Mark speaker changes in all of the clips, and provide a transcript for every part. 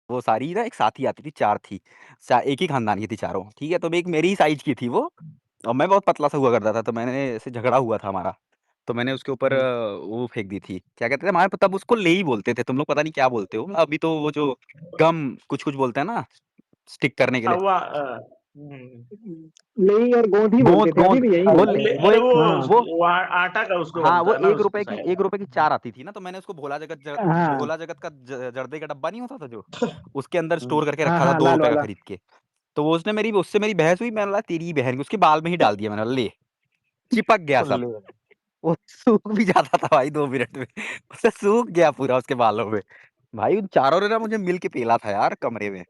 Speaker 1: वो सारी ना एक साथ ही आती थी, 4 थी। एक ही खानदान की थी चारों, ठीक है? तो एक मेरी ही साइज़ की थी वो और मैं बहुत पतला-सा हुआ करता था, तो मैंने ऐसे झगड़ा हुआ था हमारा, तो मैंने उसके ऊपर
Speaker 2: हुँ।
Speaker 1: वो फेंक दी थी। क्या कहते थे हमारे तब उसको लेई बोलते थे, तुम लोग पता नहीं क्या बोलते हो? अभी तो वो जो गम कुछ-कुछ बोलते हैं ना, स्टिक करने के लिए।
Speaker 2: हुँ।
Speaker 3: लेई और गोंद ही बोलते
Speaker 1: गोंद
Speaker 3: थे, अभी
Speaker 1: गोंद
Speaker 3: भी यही
Speaker 1: वो
Speaker 3: बोलते
Speaker 1: ले
Speaker 3: हैं।
Speaker 1: वो
Speaker 2: अरे
Speaker 1: एक वो
Speaker 2: वो आटा का उसको
Speaker 1: हाँ,
Speaker 2: बनता
Speaker 1: वो
Speaker 2: है ना उसकी
Speaker 1: ₹1
Speaker 2: साइड।
Speaker 1: की 4 आती थी ना, तो मैंने उसको
Speaker 3: हाँ।
Speaker 1: भोला जगत का जर्दे का डब्बा नहीं होता था जो, उसके अंदर
Speaker 2: हुँ।
Speaker 1: स्टोर करके
Speaker 3: हाँ,
Speaker 1: रखा था
Speaker 3: हाँ, लाल
Speaker 1: ₹2 का
Speaker 3: वाला।
Speaker 1: खरीद के। तो वो उससे मेरी बहस हुई, मैंने बोला तेरी ही बहन की, उसके बाल में ही डाल दिया मैंने बोला ले, चिपक गया सब।
Speaker 2: ले।
Speaker 1: वो सूख भी जाता था भाई 2 मिनट में, उससे सूख गया पूरा उसके बालों में। भाई उन चारों ने ना मुझे मिल के पेला था यार कमरे में।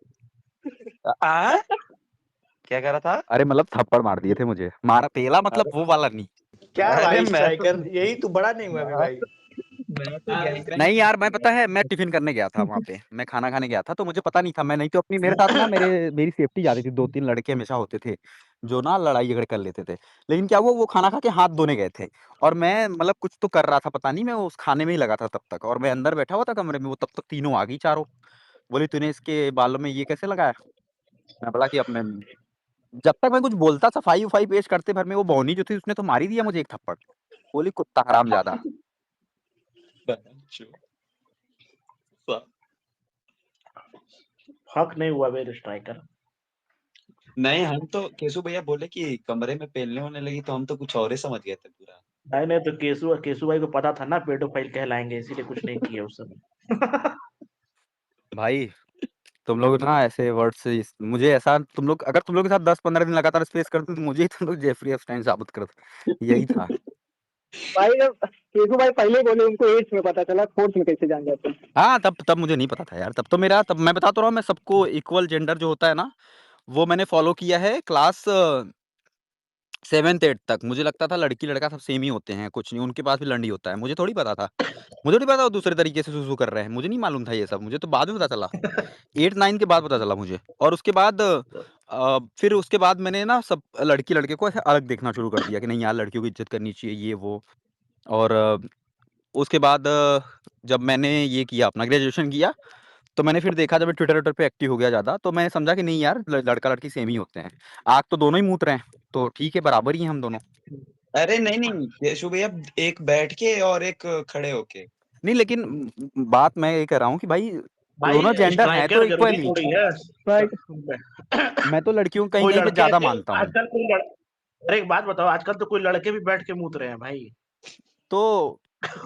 Speaker 2: क्या कह रहा था?
Speaker 1: अरे मतलब थप्पड़ मार दिए थे मुझे। मारा पेला मतलब
Speaker 2: अरे
Speaker 1: वो वाला नहीं।
Speaker 2: क्या
Speaker 4: अरे
Speaker 2: भाई
Speaker 4: मैं तो
Speaker 2: स्ट्राइकर, यही तू बड़ा नहीं हुआ अभी
Speaker 4: मैं
Speaker 2: भाई।
Speaker 4: मैं तो गैंगरेंग
Speaker 1: नहीं यार, मैं पता है मैं टिफ़िन करने गया था वहाँ पे, मैं खाना खाने गया था तो मुझे पता नहीं था, मैं नहीं तो अपनी मेरे साथ ना मेरी सेफ्टी ज़्यादा थी, 2-3 लड़के हमेशा होते थे, जो ना लड़ाई-झगड़े कर लेते थे। लेकिन क्या हुआ वो खाना खा के हाथ धोने गए थे और मैं मतलब कुछ तो कर रहा था पता नहीं, मैं उस खाने में ही लगा था तब तक और मैं अंदर बैठा हुआ था कमरे में, वो तब तक तीनों आ गई चारों। बोली तूने इसके बालों में ये कैसे लगाया? मैं बोला कि अब मैं जब तक मैं कुछ बोलता सफाई-वफाई पेश करते भर में वो बौनी जो थी उसने तो मार ही दिया मुझे एक थप्पड़। बोली कुत्ता हरामज़ादा।
Speaker 2: हक नहीं हुआ बे स्ट्राइकर।
Speaker 4: नहीं, हम तो केशु भैया बोले कि कमरे में पेलने होने लगी तो हम तो कुछ और ही समझ गए थे पूरा।
Speaker 2: नहीं तो केशु भाई को पता था ना पेडोफाइल कहलाएंगे, इसीलिए कुछ नहीं किए उस समय।
Speaker 1: भाई तुम लोग ना ऐसे वर्ड से मुझे ऐसा अगर तुम लोग के साथ 10-15 दिन लगातार स्पेस करते तो मुझे ही तुम लोग जेफरी एप्स्टाइन साबित करते। यही था।
Speaker 3: भाई जब केशु भाई पहले बोले उनको 8th में पता चला, 4th में कैसे जान जाते?
Speaker 1: हाँ, तब मुझे नहीं पता था यार। तब मैं बता तो रहा हूँ मैं सबको इक्वल जेंडर जो होता है ना, वो मैंने फ़ॉलो किया है क्लास 7th-8th तक। मुझे लगता था लड़की-लड़का सब सेम ही होते हैं, कुछ नहीं, उनके पास भी लंडी होता है। मुझे थोड़ी पता था। मुझे थोड़ी पता वो दूसरे तरीके से सुसु कर रहे हैं। मुझे नहीं मालूम था ये सब, मुझे तो बाद में पता चला। 8-9 के बाद पता चला मुझे और उसके बाद फिर उसके बाद मैंने ना सब लड़की-लड़के को ऐसे अलग देखना शुरू कर दिया कि नहीं यार लड़कियों की इज़्ज़त करनी चाहिए ये वो और उसके बाद जब मैंने ये किया अपना ग्रेजुएशन किया, तो मैंने फिर देखा जब मैं ट्विटर-विटर पे एक्टिव हो गया ज़्यादा, तो मैंने समझा कि नहीं यार लड़का-लड़की सेम ही होते हैं। आग तो दोनों ही मूत रहे हैं, तो ठीक है बराबर ही हैं हम दोनों।
Speaker 4: अरे नहीं, केशु भैया एक बैठ के और एक खड़े होके।
Speaker 1: नहीं लेकिन बात मैं ये कर रहा हूँ कि भाई दोनों
Speaker 2: भाई
Speaker 1: जेंडर हैं तो
Speaker 2: स्ट्राइकर जरूरी
Speaker 1: इक्वल ही।
Speaker 2: थोड़ी है।
Speaker 3: भाई
Speaker 1: मैं तो लड़कियों को
Speaker 2: कोई
Speaker 1: कहीं-कहीं पे
Speaker 2: लड़के
Speaker 1: ज़्यादा
Speaker 2: ऐसे
Speaker 1: मानता हूँ।
Speaker 2: आजकल कोई लड़ अरे एक बात बताओ, आजकल तो कोई लड़के भी बैठ के मूत रहे हैं भाई।
Speaker 1: तो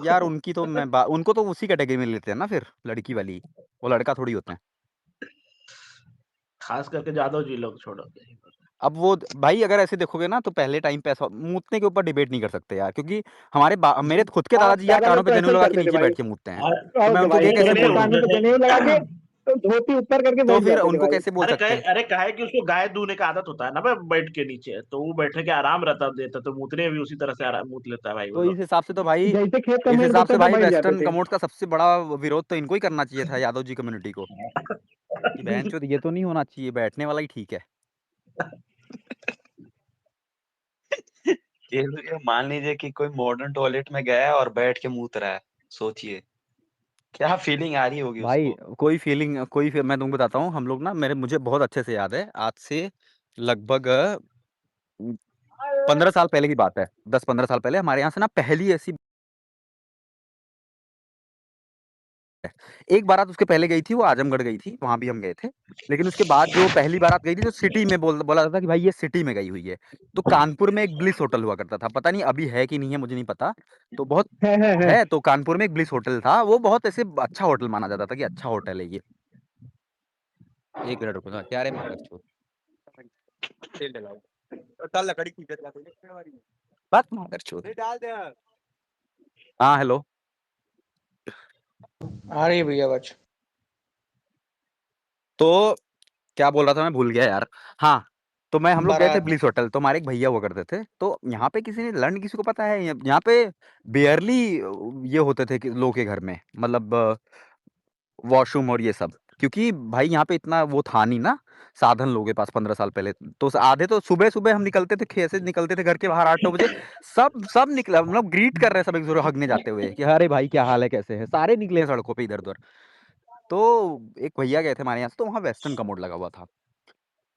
Speaker 1: यार उनकी तो उनको तो उसी कैटेगरी में लेते हैं ना फिर, लड़की वाली। वो लड़का थोड़ी होते हैं।
Speaker 2: खास करके यादव जी लोग छोड़ो।
Speaker 1: अब वो भाई अगर ऐसे देखोगे ना तो पहले टाइम पे ऐसा मूतने के ऊपर डिबेट नहीं कर सकते यार क्योंकि मेरे खुद के
Speaker 3: हाँ,
Speaker 1: दादाजी यार
Speaker 3: दादा
Speaker 1: कानों
Speaker 3: लोग
Speaker 1: पे
Speaker 3: तो ऐसे
Speaker 1: जनेऊ
Speaker 3: ही
Speaker 1: लगा के
Speaker 3: करते थे
Speaker 1: नीचे
Speaker 3: भाई।
Speaker 1: बैठ के मूतते हैं।
Speaker 2: और
Speaker 1: तो
Speaker 3: और
Speaker 1: मैं
Speaker 3: क्या
Speaker 1: उनको
Speaker 3: भाई,
Speaker 1: कैसे
Speaker 3: सिर पे
Speaker 1: बोलूँ?
Speaker 3: कानों पे
Speaker 2: जैसे
Speaker 3: जनेऊ लगा के तो धोती ऊपर करके
Speaker 1: तो
Speaker 3: बैठ
Speaker 1: फिर
Speaker 3: जाते थे
Speaker 1: उनको
Speaker 3: भाई।
Speaker 1: कैसे बोल सकते हैं?
Speaker 2: अरे कहे कि उसको गाय दूने का आदत होता है ना भाई, बैठ के नीचे तो वो बैठने के आराम रहता देता, तो मूतने में भी उसी तरह से आराम मूत लेता है भाई वो
Speaker 1: तो
Speaker 2: लोग।
Speaker 3: जैसे खेत का
Speaker 1: इस
Speaker 3: मेड़
Speaker 1: हिसाब
Speaker 3: होता
Speaker 1: से
Speaker 3: था,
Speaker 1: भाई
Speaker 3: बैठ जाते
Speaker 1: वेस्टर्न
Speaker 3: थे।
Speaker 1: कमोड्स का सबसे बड़ा विरोध तो इनको ही करना चाहिए था यादव जी कम्युनिटी को, कि बहनचोद ये तो नहीं होना चाहिए, बैठने वाला ही ठीक है।
Speaker 4: केशु भैया मान लीजिए कि कोई मॉडर्न टॉयलेट में गया है और बैठ के मूत रहा है, सोचिए क्या फीलिंग आ रही होगी
Speaker 1: भाई
Speaker 4: उसको।
Speaker 1: मैं तुमको बताता हूँ हम लोग ना मुझे बहुत अच्छे से याद है, आज से लगभग 15 साल पहले की बात है, 10-15 साल पहले हमारे यहाँ से ना पहली ऐसी एक बारात उसके पहले गई थी, वो आजमगढ़ गई थी, वहाँ भी हम गए थे। लेकिन उसके बाद जो पहली बारात गई थी, जो सिटी में बोला जाता था कि भाई ये सिटी में गई हुई है। तो कानपुर में एक ब्लिस होटल हुआ करता था, पता नहीं अभी है कि नहीं है मुझे नहीं पता। तो बहुत
Speaker 3: है।
Speaker 1: है तो कानपुर में एक ब्लिस होटल था, वो बहुत ऐसे अच्छा होटल माना जाता था कि अच्छा होटल है ये। 1 मिनट रुको ना, क्या रे मादरचोद? तेल डलाओ। चल लकड़ी की बस मादरचोद। हाँ, हेलो।
Speaker 5: आ रही है भैया आवाज।
Speaker 1: तो क्या बोल रहा था मैं भूल गया यार। हाँ, तो हम लोग गए थे
Speaker 5: बारात।
Speaker 1: ब्लिस होटल, तो हमारे एक भैया हुआ करते थे। तो यहाँ पे किसी को पता है यहाँ पे बेयरली ये होते थे कि लोग के घर में मतलब वॉशरूम और ये सब। क्योंकि भाई यहाँ पे इतना वो था नहीं ना साधन लोगों के पास 15 साल पहले। तो आधे तो सुबह-सुबह हम निकलते थे ऐसे निकलते थे घर के बाहर 8-9 बजे। सब निकला मतलब ग्रीट कर रहे हैं सब एक-दूसरे को हगने जाते हुए कि अरे भाई क्या हाल है, कैसे हैं? सारे निकले हैं सड़कों पे इधर-उधर। तो एक भैया गए थे हमारे यहाँ से, तो वहाँ वेस्टर्न कमोड लगा हुआ था।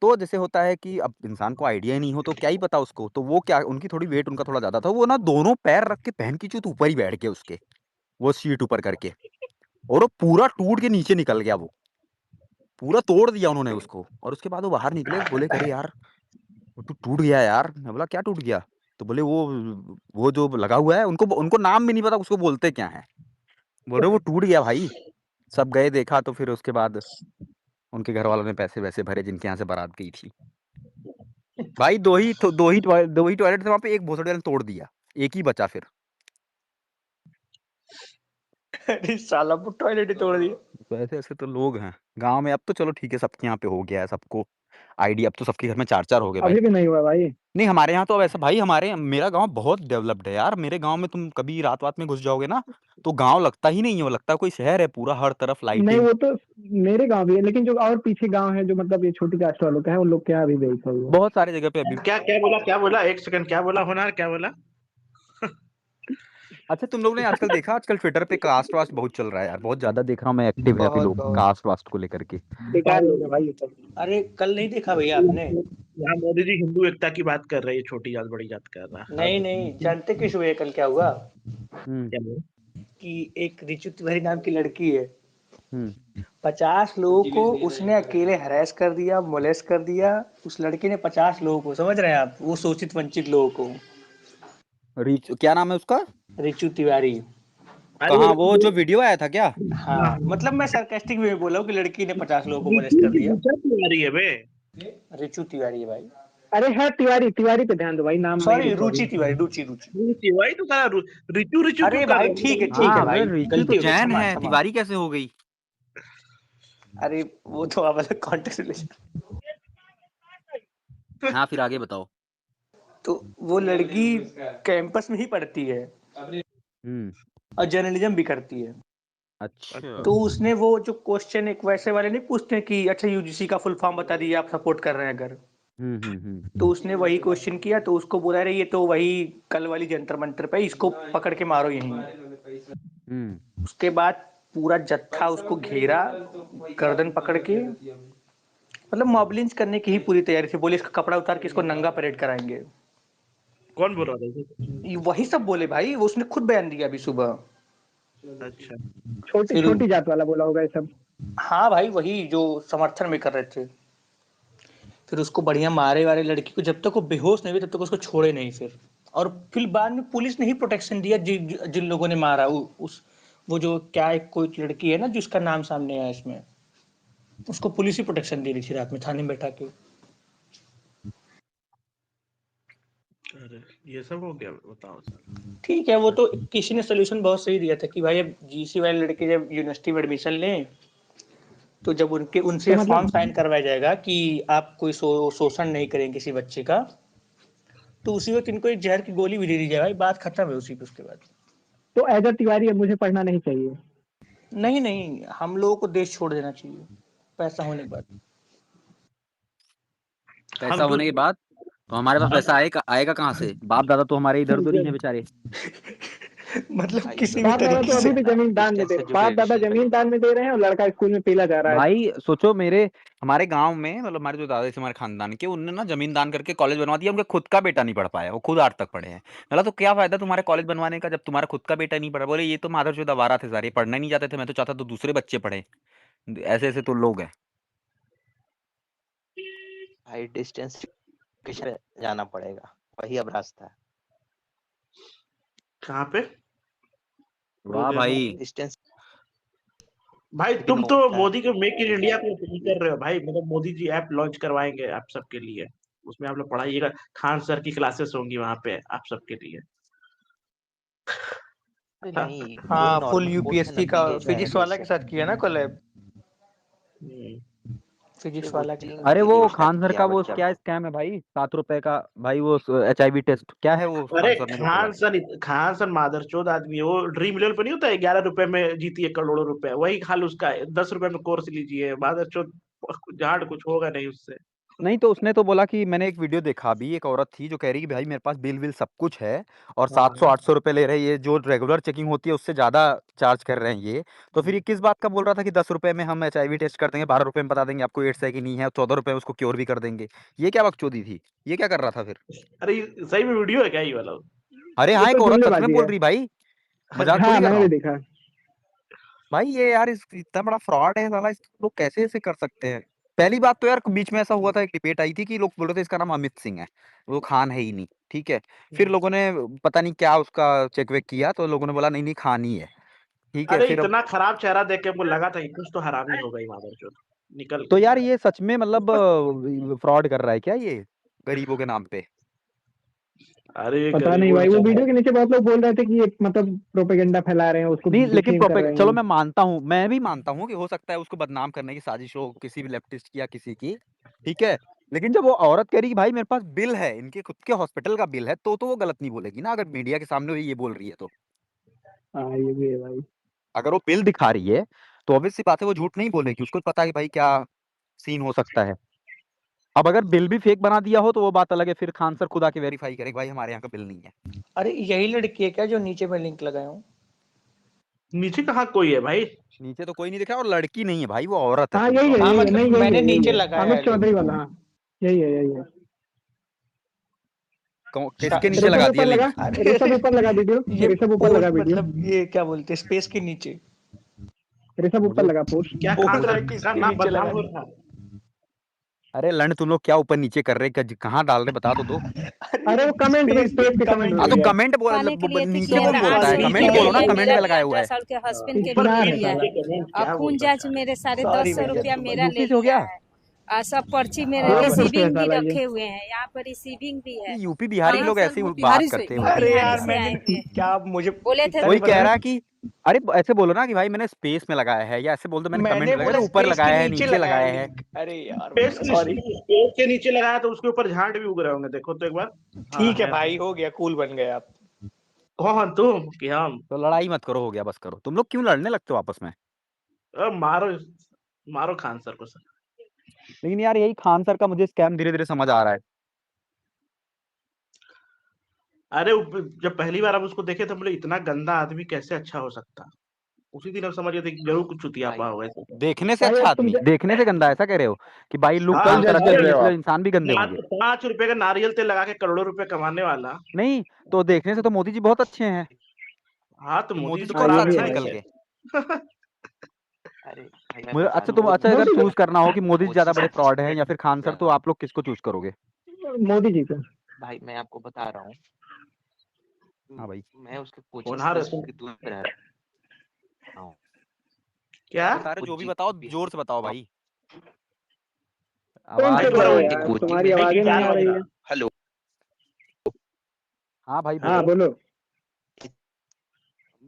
Speaker 1: तो जैसे होता है कि अब इंसान को आइडिया ही नहीं हो तो क्या ही पता उसको, तो वो क्या, उनकी थोड़ी वेट उनका थोड़ा ज़्यादा था, वो ना दोनों पैर रख के पहन की चूत ऊपर ही बैठ गए उसके, वो सीट ऊपर करके, और वो पूरा टूट के नीचे निकल गया वो, पूरा तोड़ दिया उन्होंने उसको। और उसके बाद वो बाहर निकले, बोले कि अरे यार वो तो टूट गया यार। मैं बोला क्या टूट गया? तो बोले वो जो लगा हुआ है, उनको उनको नाम भी नहीं पता उसको बोलते क्या है। बोल रहे वो टूट गया भाई। सब गए देखा, तो फिर उसके बाद उनके घर वालों ने पैसे वैसे भरे जिनके यहाँ से बारात गई थी। भाई दो ही टॉयलेट थे वहाँ पे, एक भोसड़ी वाले ने तोड़ दिया, एक ही बचा फिर।
Speaker 5: अरे साला वो टॉयलेट ही तोड़ दिया।
Speaker 1: तो ऐसे ऐसे तो लोग हैं गांव में। अब तो चलो ठीक है, सबके यहाँ पे हो गया है सबको आईडी, अब तो सबके घर में 4-4 हो गए भाई।
Speaker 3: अभी भी नहीं हुआ भाई।
Speaker 1: नहीं हमारे यहाँ तो अब ऐसा भाई, मेरा गांव बहुत डेवलप्ड है यार। मेरे गांव में तुम कभी रात में घुस जाओगे ना, तो गांव लगता ही नहीं है, वो लगता है कोई शहर है पूरा, हर तरफ
Speaker 3: नहीं
Speaker 1: लाइटिंग।
Speaker 3: वो तो मेरे गांव भी है, लेकिन जो और पीछे गांव है जो मतलब ये छोटी कास्ट वालों का है, उन लोग क्या अभी भी ऐसा हुआ।
Speaker 1: बहुत सारी जगह पे अभी।
Speaker 2: क्या बोला, एक सेकंड, क्या बोला होनार, क्या बोला?
Speaker 1: अच्छा तुम लोग ने आजकल देखा, आजकल ट्विटर पे कास्ट वास्ट बहुत चल रहा है यार, बहुत ज्यादा देख रहा हूँ मैं, एक्टिव है अभी
Speaker 5: बहुत
Speaker 1: लोग
Speaker 5: बहुत।
Speaker 1: कास्ट वास्ट को लेकर के।
Speaker 3: बेकार लोग है भाई ये सब।
Speaker 5: अरे कल नहीं देखा भैया आपने?
Speaker 2: यहाँ मोदी जी हिंदू एकता की बात कर रहे हैं, छोटी जात बड़ी जात कर रहा है।
Speaker 5: नहीं नहीं, जानते किस हुए कल क्या हुआ?
Speaker 2: क्या बोला?
Speaker 5: कि एक रिचु तिवारी नाम की लड़की है,
Speaker 1: हम्म
Speaker 5: 50 लोगों को उसने अकेले हरास कर दिया, मोलेस्ट कर दिया। उस लड़की ने 50 लोगों को, समझ रहे हैं आप, वो शोषित वंचित लोगों को।
Speaker 1: क्या नाम है उसका?
Speaker 5: रिचु तिवारी।
Speaker 1: कहाँ वो जो वीडियो आया था क्या?
Speaker 5: हाँ मतलब मैं सरकास्टिक में बोला हूँ कि लड़की ने 50 लोगों को मोलेस्ट कर दिया।
Speaker 2: तिवारी है बे।
Speaker 5: रिचु तिवारी है भाई।
Speaker 3: अरे है तिवारी, तिवारी पे ध्यान दो भाई, नाम नहीं
Speaker 5: सॉरी,
Speaker 3: लिखो
Speaker 5: रुचि
Speaker 3: अभी।
Speaker 5: तिवारी, रुचि रुचि।
Speaker 2: तिवारी तो कहा रिचू रिचू
Speaker 5: अरे
Speaker 2: क्यों कर
Speaker 5: भाई
Speaker 2: रहे हो?
Speaker 5: ठीक है
Speaker 1: हाँ
Speaker 5: भाई,
Speaker 1: रिचु
Speaker 5: गलती
Speaker 1: तो
Speaker 5: हो गई,
Speaker 1: जैन
Speaker 5: क्षमा
Speaker 1: है,
Speaker 5: क्षमा।
Speaker 1: तिवारी कैसे हो गई?
Speaker 5: अरे वो तो आप अलग कॉन्टेक्स्ट रिलेशन।
Speaker 1: हाँ फिर आगे बताओ।
Speaker 5: तो वो लड़की कैंपस में ही पढ़ती है
Speaker 1: हम्म
Speaker 5: और जर्नलिज्म भी करती है।
Speaker 1: अच्छा।
Speaker 5: तो उसने वो जो क्वेश्चन एक वैसे वाले नहीं पूछते कि अच्छा यूजीसी का फुल फॉर्म बता दीजिए, आप सपोर्ट कर रहे हैं अगर, तो उसने वही क्वेश्चन किया। तो उसको बोला रही ये तो वही कल वाली जंतर मंतर पे, इसको पकड़ के मारो यहीं। उसके बाद पूरा जत्था उसको घेरा, गर्दन पकड़ के, मतलब मॉब लिंच करने की ही पूरी तैयारी थी। बोले इसका कपड़ा उतार के इसको नंगा परेड कराएंगे।
Speaker 2: कौन बोल रहा था?
Speaker 5: वही सब बोले भाई, वो उसने खुद बयान दिया अभी सुबह।
Speaker 2: अच्छा।
Speaker 3: छोटी छोटी जात वाला बोला होगा ये सब।
Speaker 5: हाँ भाई वही जो समर्थन में कर रहे थे। फिर उसको बढ़िया मारे वारे लड़की को, जब तक वो बेहोश नहीं हुई तब तक उसको छोड़े नहीं फिर बाद में पुलिस ने ही प्रोटेक्शन दिया जिन लोगों ने मारा। वो जो क्या एक कोई लड़की है ना जिसका नाम सामने आया इसमें, उसको पुलिस ही प्रोटेक्शन दे रही थी रात में थाने में बैठा के।
Speaker 2: अरे ये सब हो गया, बताओ सर।
Speaker 5: ठीक है, वो तो किसी ने सोल्यूशन बहुत सही दिया था कि भाई अब जीसी वाले लड़के जब यूनिवर्सिटी में एडमिशन लें, तो जब उनसे
Speaker 3: तो
Speaker 5: फॉर्म
Speaker 3: मतलब
Speaker 5: साइन करवाया जाएगा कि आप कोई शोषण नहीं करेंगे किसी बच्चे का, तो उसी वक्त इनको एक जहर की गोली भी दे दी जाए भाई, बात खत्म है उसी पे। उसके बाद
Speaker 3: तो एज अ तिवारी अब मुझे पढ़ना नहीं चाहिए?
Speaker 5: नहीं नहीं, हम लोगों को देश छोड़ देना चाहिए पैसा होने के बाद।
Speaker 1: पैसा होने के बाद तो हमारे पास पैसा आएगा कहाँ से? बाप दादा तो हमारे इधर उधर ही हैं बेचारे।
Speaker 5: मतलब किसी भी
Speaker 3: बाप दादा
Speaker 5: तरीके
Speaker 3: तो
Speaker 5: से।
Speaker 3: अभी भी जमीन दान में दे रहे, बाप दादा जमीन दान में दे रहे हैं और लड़का स्कूल में पीला जा रहा है।
Speaker 1: भाई सोचो, हमारे गांव में, मतलब हमारे जो दादा थे हमारे खानदान के, उनने ना जमीन दान करके कॉलेज बनवा दिया। उनका खुद का बेटा नहीं पढ़ पाया, वो खुद 8 तक पढ़े हैं। बोला तो क्या फायदा तुम्हारे कॉलेज बनवाने का जब तुम्हारा खुद का बेटा नहीं पढ़ा? बोले ये तो माधरचोद आवारा थे सारे, पढ़ना नहीं चाहते थे, मैं तो चाहता तो दूसरे बच्चे पढ़े। ऐसे ऐसे तो लोग हैं।
Speaker 4: भाई डिस्टेंस एजुकेशन जाना पड़ेगा, वही अब रास्ता है।
Speaker 2: कहाँ पे?
Speaker 1: वाह भाई।
Speaker 4: डिस्टेंस
Speaker 2: भाई
Speaker 4: भी
Speaker 2: तुम
Speaker 4: नहीं
Speaker 2: तो
Speaker 4: होता है।
Speaker 2: मोदी के मेक इन इंडिया को नहीं कर रहे हो भाई। मतलब मोदी जी ऐप लॉन्च करवाएंगे आप सबके लिए, उसमें आप लोग पढ़ाइएगा। खान सर की क्लासेस होंगी वहां पे आप सबके लिए।
Speaker 4: अरे
Speaker 2: हाँ।
Speaker 4: नहीं, वो
Speaker 5: हाँ फुल
Speaker 4: नॉर्मल कोर्स है ना,
Speaker 5: यूपीएससी का
Speaker 4: बीए
Speaker 5: फिजिक्स वाला के साथ किया ना कोलैब, फिजिक्स
Speaker 4: वो
Speaker 5: वाला के
Speaker 4: 3
Speaker 5: साथ।
Speaker 1: अरे
Speaker 4: के
Speaker 1: वो
Speaker 4: लिए शायद
Speaker 1: खान सर का
Speaker 4: किया
Speaker 1: वो
Speaker 4: बच्चा
Speaker 1: क्या
Speaker 4: को।
Speaker 1: स्कैम है भाई, 7 रुपए का भाई, वो HIV टेस्ट क्या है वो
Speaker 2: अरे
Speaker 1: खान सर ने जो करवा दिया।
Speaker 2: खान सर मादरचोद आदमी है। वो ड्रीम इलेवन पे नहीं होता है, 11 रुपए में जीती है करोड़ों रुपए, वही हाल उसका है। 10 रुपए में कोर्स लीजिए, मादरचोद झाड़ कुछ होगा नहीं उससे।
Speaker 1: नहीं तो उसने तो बोला कि मैंने एक वीडियो देखा अभी, एक औरत थी जो कह रही कि भाई मेरे पास बिल विल सब कुछ है और
Speaker 2: हाँ
Speaker 1: 700-800 रुपए ले रहे हैं, ये जो रेगुलर चेकिंग होती है उससे ज्यादा चार्ज कर रहे हैं ये। तो फिर ये किस बात का बोल रहा था कि 10 रुपए में हम HIV टेस्ट कर देंगे, 12 रुपए में बता देंगे आपको एड्स है कि नहीं है, 14 रुपए में उसको क्योर भी कर देंगे। ये क्या बकचोदी थी, ये क्या कर रहा था फिर?
Speaker 2: अरे सही में वीडियो है क्या ये वाला?
Speaker 1: अरे
Speaker 3: ये
Speaker 1: हाँ, एक
Speaker 3: तो
Speaker 1: औरत सच में
Speaker 3: जुमलेबाजी
Speaker 1: बोल
Speaker 3: है।
Speaker 1: रही भाई, मजाक
Speaker 3: हाँ
Speaker 1: थोड़ी कर रहा
Speaker 3: मैंने भी
Speaker 1: हूँ
Speaker 3: देखा।
Speaker 1: भाई। ये यार इतना बड़ा फ्रॉड है साला, लोग कैसे ऐसे कर सकते हैं? पहली बात तो यार बीच में ऐसा हुआ था, एक डिबेट आई थी कि लोग बोल रहे थे इसका नाम अमित सिंह है, वो खान है ही नहीं, ठीक है। फिर लोगों ने पता नहीं क्या उसका चेक वेक किया तो लोगों ने बोला नहीं नहीं खान ही है, ठीक है।
Speaker 2: अरे
Speaker 1: फिर अब
Speaker 2: इतना खराब चेहरा देख के हमको लगा था कि कुछ तो हरामी होगा ही मादरचोद निकल
Speaker 1: तो
Speaker 2: के।
Speaker 1: यार ये सच में मतलब फ्रॉड कर रहा है क्या ये गरीबों के नाम पे?
Speaker 2: अरे
Speaker 3: पता नहीं
Speaker 2: गरीबों
Speaker 3: भाई, वो
Speaker 2: बेचारे।
Speaker 3: वीडियो के नीचे बहुत लोग बोल रहे थे कि ये मतलब प्रोपेगेंडा फैला रहे हैं, उसको
Speaker 1: नहीं लेकिन
Speaker 3: डिफेम कर रहे
Speaker 1: चलो
Speaker 3: हैं।
Speaker 1: मैं मानता हूँ, मैं भी मानता हूँ कि हो सकता है उसको बदनाम करने की साजिश हो किसी भी लेफ्टिस्ट की या किसी की, ठीक है। लेकिन जब वो औरत कह रही कि भाई मेरे पास बिल है, इनके खुद के हॉस्पिटल का बिल है, तो वो गलत नहीं बोलेगी ना, अगर मीडिया के सामने वो ये बोल रही है तो।
Speaker 3: हाँ ये भी है भाई।
Speaker 1: अगर वो बिल दिखा रही है तो ऑब्वियस सी बात है वो झूठ नहीं बोलेगी, उसको पता है कि भाई क्या सीन हो सकता है। अब अगर बिल भी फेक बना दिया हो तो वो बात अलग है, फिर खान सर खुद आके वेरीफाई करेंगे भाई हमारे यहाँ का बिल नहीं है।
Speaker 5: अरे यही लड़की है क्या जो नीचे मैं लिंक लगाया हूँ?
Speaker 2: नीचे कहाँ कोई है भाई?
Speaker 1: नीचे तो कोई नहीं दिखा, और लड़की नहीं है भाई, वो औरत है
Speaker 3: हाँ
Speaker 1: फुल
Speaker 3: यही है,
Speaker 1: प्रॉपर।
Speaker 5: हाँ
Speaker 3: यही है,
Speaker 5: मतलब
Speaker 3: नहीं यही
Speaker 5: मैंने
Speaker 3: है, यही
Speaker 5: नीचे
Speaker 3: है।
Speaker 5: लगाया
Speaker 3: अमित
Speaker 5: है
Speaker 3: चौधरी
Speaker 5: लिंक।
Speaker 3: वाला, हाँ यही है, यही है।
Speaker 1: किसके नीचे लगा
Speaker 3: ऋषभ
Speaker 1: दिया
Speaker 3: ऊपर लगा,
Speaker 1: लिंक?
Speaker 5: अरे
Speaker 3: ऋषभ ऊपर लगा वीडियो,
Speaker 5: ये
Speaker 3: ऋषभ ऊपर लगा वीडियो,
Speaker 5: मतलब ये क्या बोलते हैं स्पेस के नीचे।
Speaker 3: ऋषभ ऊपर
Speaker 1: मुझे
Speaker 3: लगा पोस्ट।
Speaker 2: क्या
Speaker 5: बोल
Speaker 2: खान
Speaker 5: रहा
Speaker 2: सर
Speaker 5: है कि
Speaker 2: का
Speaker 5: इसके
Speaker 2: नाम
Speaker 5: नीचे
Speaker 2: बदनाम
Speaker 5: लगा
Speaker 2: हो
Speaker 5: दिया।
Speaker 2: रहा है?
Speaker 1: अरे लंड तुम लोग क्या ऊपर नीचे कर रहे हैं, कहाँ डाल रहे बता तो दो।
Speaker 3: अरे वो कमेंट में,
Speaker 5: स्पेस
Speaker 3: स्पेस के कमेंट
Speaker 5: कमेंट
Speaker 1: हाँ
Speaker 3: में
Speaker 1: तो
Speaker 5: में।
Speaker 3: गया।
Speaker 1: कमेंट
Speaker 6: पाने के लिए तो
Speaker 1: नीचे
Speaker 6: किया
Speaker 1: कौन
Speaker 6: था,
Speaker 1: बोलता है?
Speaker 6: RCB
Speaker 1: कमेंट
Speaker 6: के
Speaker 1: बोलो ना,
Speaker 6: लिए,
Speaker 1: कमेंट
Speaker 6: मेरा
Speaker 1: में
Speaker 6: भी
Speaker 1: लगाया हुआ है।
Speaker 6: 18 साल के हस्बैंड के
Speaker 2: ऊपर
Speaker 6: लिए
Speaker 3: होशियार है
Speaker 6: किया
Speaker 3: साला।
Speaker 6: है।
Speaker 2: कमेंट
Speaker 6: और
Speaker 2: क्या
Speaker 6: खून
Speaker 2: बोलता
Speaker 6: जांच
Speaker 2: है?
Speaker 6: मेरे साढ़े
Speaker 5: सॉरी
Speaker 6: 10
Speaker 5: भैया
Speaker 6: रुपया मेरा
Speaker 1: यूपी
Speaker 6: ले
Speaker 1: से हो
Speaker 6: लिया
Speaker 1: गया?
Speaker 6: है। सब पर्ची मेरे
Speaker 3: बेवकूफ है
Speaker 6: रिसीविंग भी
Speaker 3: साला ये।
Speaker 6: रखे हुए हैं, यहाँ पर रिसीविंग भी
Speaker 1: ये
Speaker 6: है।
Speaker 1: यूपी बिहारी
Speaker 6: हाँ
Speaker 1: लोग
Speaker 6: सर,
Speaker 1: ऐसे ही
Speaker 6: वो
Speaker 1: बात
Speaker 6: बिहारी से,
Speaker 1: करते
Speaker 6: वो
Speaker 1: होंगे।
Speaker 5: अरे
Speaker 6: बिहारी
Speaker 5: यार
Speaker 6: से
Speaker 5: मैंने
Speaker 6: आए हुए हैं।
Speaker 5: क्या मुझे
Speaker 6: बोले थे
Speaker 5: इतना
Speaker 1: कोई
Speaker 5: नहीं पता
Speaker 1: कह
Speaker 5: था।
Speaker 1: रहा कि अरे ऐसे बोलो ना कि भाई मैंने स्पेस में लगाया है, या ऐसे बोल दो मैंने कमेंट
Speaker 5: मैंने
Speaker 1: में लगाया,
Speaker 5: बोला
Speaker 1: अरे ऊपर
Speaker 5: स्पेस के
Speaker 1: लगाया है,
Speaker 5: नीचे
Speaker 1: नीचे
Speaker 5: लगाया
Speaker 1: लगाया है।
Speaker 5: लिंक। अरे यार
Speaker 2: स्पेस
Speaker 5: भैया सॉरी।
Speaker 2: स्पेस के नीचे लगाया तो उसके ऊपर झांट भी उग रहे होंगे, देखो तो एक बार। हाँ
Speaker 5: ठीक है
Speaker 2: है
Speaker 5: भाई,
Speaker 2: तो।
Speaker 5: हो गया, कूल बन गए आप।
Speaker 2: कौन तुम कि हम?
Speaker 1: तो लड़ाई मत करो, हो गया बस करो। तुम लोग क्यों लड़ने लगते हो आपस में?
Speaker 2: मारो मारो खान सर को सर।
Speaker 1: लेकिन यार यही खान सर का मुझे स्कैम धीरे धीरे समझ आ रहा है।
Speaker 2: अरे जब पहली बार हम उसको देखे थे बोले इतना गंदा आदमी कैसे अच्छा हो सकता। उसी दिन हम समझ गए थे कि जरूर कुछ चुतियापा होगा ऐसे तो।
Speaker 1: देखने से
Speaker 3: भाई
Speaker 1: अच्छा
Speaker 3: अब तुम
Speaker 1: आदमी, देखने से गंदा, ऐसा कह रहे हो कि भाई लुक
Speaker 2: हाँ
Speaker 1: उस तरह
Speaker 2: अरे
Speaker 1: के होंगे इसलिए इंसान भी गंदे होंगे?
Speaker 2: 5 रुपए का नारियल तेल लगा के करोड़ों रुपए कमाने वाला।
Speaker 1: नहीं तो देखने से तो मोदी जी बहुत अच्छे हैं,
Speaker 2: हाँ तो
Speaker 1: तो
Speaker 2: मोदी
Speaker 1: मोदी
Speaker 2: जी
Speaker 1: जी
Speaker 2: तो
Speaker 3: हाँ
Speaker 1: कौन
Speaker 3: ये
Speaker 1: सा
Speaker 2: खराब है
Speaker 3: भी
Speaker 1: अच्छे
Speaker 3: है
Speaker 2: ना
Speaker 3: भाई।
Speaker 1: निकल
Speaker 2: ऐसे।
Speaker 1: गए?
Speaker 4: अरे भैया
Speaker 1: मुझे
Speaker 4: बता
Speaker 1: अच्छा,
Speaker 4: दूं,
Speaker 1: तुम अच्छा अगर
Speaker 3: मोदी
Speaker 1: चूज करना हो कि मोदी जी ज्यादा
Speaker 4: कोशिश
Speaker 1: बड़े फ्रॉड हैं
Speaker 4: है
Speaker 1: या फिर खान सर, तो आप लोग किसको चूज करोगे?
Speaker 3: मोदी जी को।
Speaker 4: भाई मैं आपको बता रहा हूँ,
Speaker 1: हाँ भाई
Speaker 4: मैं उसके कोचिंग
Speaker 2: होनहार है
Speaker 4: से
Speaker 2: तुम।
Speaker 4: कुछ दूर पे रह रहा हूँ।
Speaker 2: क्या?
Speaker 1: क्या बता रहे हो? जो भी बताओ जोर से बताओ भाई,
Speaker 3: फोन
Speaker 1: आवाज
Speaker 3: से
Speaker 2: भाई
Speaker 1: नहीं
Speaker 3: बोलो
Speaker 1: आ
Speaker 2: तुम्हारा
Speaker 1: रही
Speaker 3: यार,
Speaker 1: है।
Speaker 4: कोचिंग
Speaker 3: तुम्हारी
Speaker 4: में
Speaker 2: भाई
Speaker 3: आवाजें नहीं
Speaker 2: गिटार
Speaker 3: आ
Speaker 2: बज
Speaker 3: रही
Speaker 2: रहा।
Speaker 3: है।
Speaker 4: हेलो।
Speaker 1: हाँ भाई
Speaker 3: हाँ
Speaker 1: बोलो।
Speaker 3: बोलो।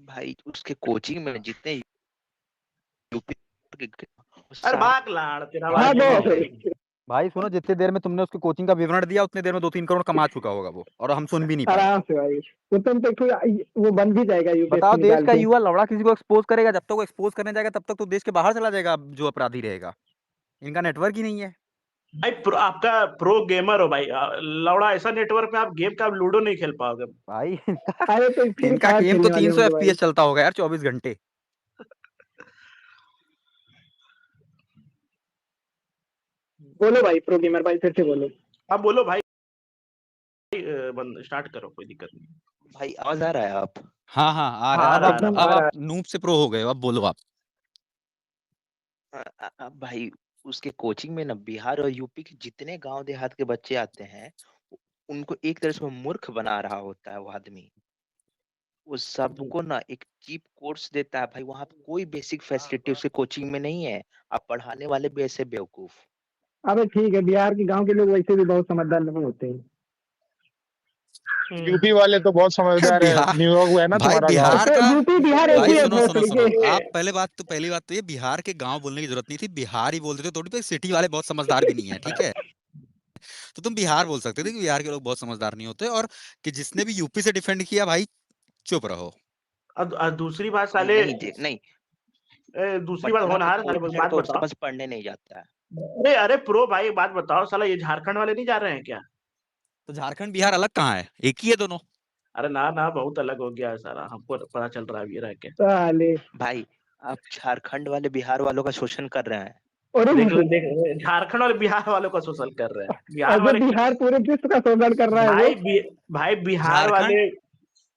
Speaker 4: भाई उसके कोचिंग में जितने यूपी के
Speaker 2: अरे
Speaker 4: सारे
Speaker 2: भाग लाड़ तेरा
Speaker 3: हाँ
Speaker 2: आवाज
Speaker 3: दो।
Speaker 2: नहीं आ रही।
Speaker 1: भाई सुनो, जितनी देर में तुमने उसके कोचिंग का विवरण दिया उतनी देर में 2-3 करोड़ कमा चुका होगा वो, और हम सुन भी नहीं पाए।
Speaker 3: आराम से भाई, वो तुम तक वो बन भी जाएगा
Speaker 1: बताओ,
Speaker 3: यूपीएससी
Speaker 1: देश
Speaker 3: निकाल
Speaker 1: का
Speaker 3: के।
Speaker 1: युवा लौड़ा किसी को एक्सपोज करेगा, जब तक वो एक्सपोज करने जाएगा तब तक तो देश के बाहर चला जाएगा जो अपराधी रहेगा। इनका नेटवर्क ही नहीं है
Speaker 2: भाई आपका प्रो गेमर हो भाई। लौड़ा ऐसा नेटवर्क में आप गेम का आप लूडो नहीं खेल पाओगे।
Speaker 1: भाई।
Speaker 3: अरे तो फ्री
Speaker 1: इनका
Speaker 3: फायर
Speaker 1: गेम तो
Speaker 3: खेलने वाले
Speaker 1: 300
Speaker 3: होंगे भाई।
Speaker 1: FPS चलता होगा यार 24 घंटे।
Speaker 3: बोलो भाई प्रो गेमर भाई, फिर से बोलो।
Speaker 2: अब बोलो भाई। बंद स्टार्ट करो, कोई दिक्कत नहीं।
Speaker 4: भाई आवाज आ रहा है आप?
Speaker 1: हाँ हाँ आ रहा
Speaker 2: हाँ
Speaker 1: है।
Speaker 2: आ
Speaker 1: अब
Speaker 2: रहा
Speaker 1: आप
Speaker 2: आ रहा
Speaker 3: एकदम
Speaker 1: अब
Speaker 3: आ
Speaker 1: आप
Speaker 3: रहा
Speaker 1: नूब से प्रो हो गए हो, अब बोलो आप।
Speaker 4: भाई उसके कोचिंग में ना बिहार और यूपी के जितने गांव देहात के बच्चे आते हैं, उनको एक तरह से वो मूर्ख बना रहा होता है वो आदमी। वो सबको ना एक चीप कोर्स देता है भाई, वहां पे कोई बेसिक फैसिलिटी उसके कोचिंग में नहीं है। अब पढ़ाने वाले भी ऐसे बेवकूफ।
Speaker 3: अबे ठीक है, बिहार के गांव के लोग वैसे भी बहुत समझदार नहीं होते हैं।
Speaker 2: हम्म।
Speaker 7: यूपी वाले तो बहुत समझदार है।
Speaker 1: बिहार,
Speaker 7: न्यूयॉर्क हुआ है ना
Speaker 1: भाई
Speaker 7: तुम्हारा गांव।
Speaker 1: बिहार का,
Speaker 3: यूपी बिहार एक
Speaker 1: भाई
Speaker 3: ही है
Speaker 1: सुनो सुनो
Speaker 3: भोसड़ी
Speaker 1: सुनो,
Speaker 3: के।
Speaker 1: आप पहली बात तो ये बिहार के गांव बोलने की जरूरत नहीं थी, बिहार ही बोलते थे थोड़ी पे, सिटी वाले बहुत समझदार भी नहीं है, ठीक है। तो तुम बिहार बोल सकते थे कि बिहार के लोग बहुत समझदार नहीं होते, और कि जिसने भी यूपी से डिफेंड किया भाई चुप रहो।
Speaker 2: अब दूसरी बात
Speaker 4: नहीं
Speaker 2: साले,
Speaker 4: नहीं नहीं,
Speaker 2: दूसरी बात
Speaker 4: पटना के
Speaker 2: होनहार साले
Speaker 4: कोच है
Speaker 2: बात
Speaker 4: तो
Speaker 2: बताओ।
Speaker 4: समझ पढ़ने नहीं जाता है।
Speaker 2: अरे अरे प्रो भाई बात बताओ, साला ये झारखंड वाले नहीं जा रहे हैं क्या?
Speaker 1: तो झारखंड बिहार अलग कहाँ है, एक ही है दोनों।
Speaker 2: अरे ना ना, बहुत अलग हो गया है साला, हमको पता चल रहा है अभी रह के।
Speaker 3: साले
Speaker 4: भाई अब झारखंड वाले बिहार वालों का शोषण कर रहे हैं।
Speaker 3: अरे
Speaker 2: देख झारखंड वाले बिहार वालों का शोषण कर रहे हैं, बिहार
Speaker 3: अजय
Speaker 2: वाले
Speaker 3: बिहार पूरे विश्व का शोषण कर रहा है वो।
Speaker 2: भाई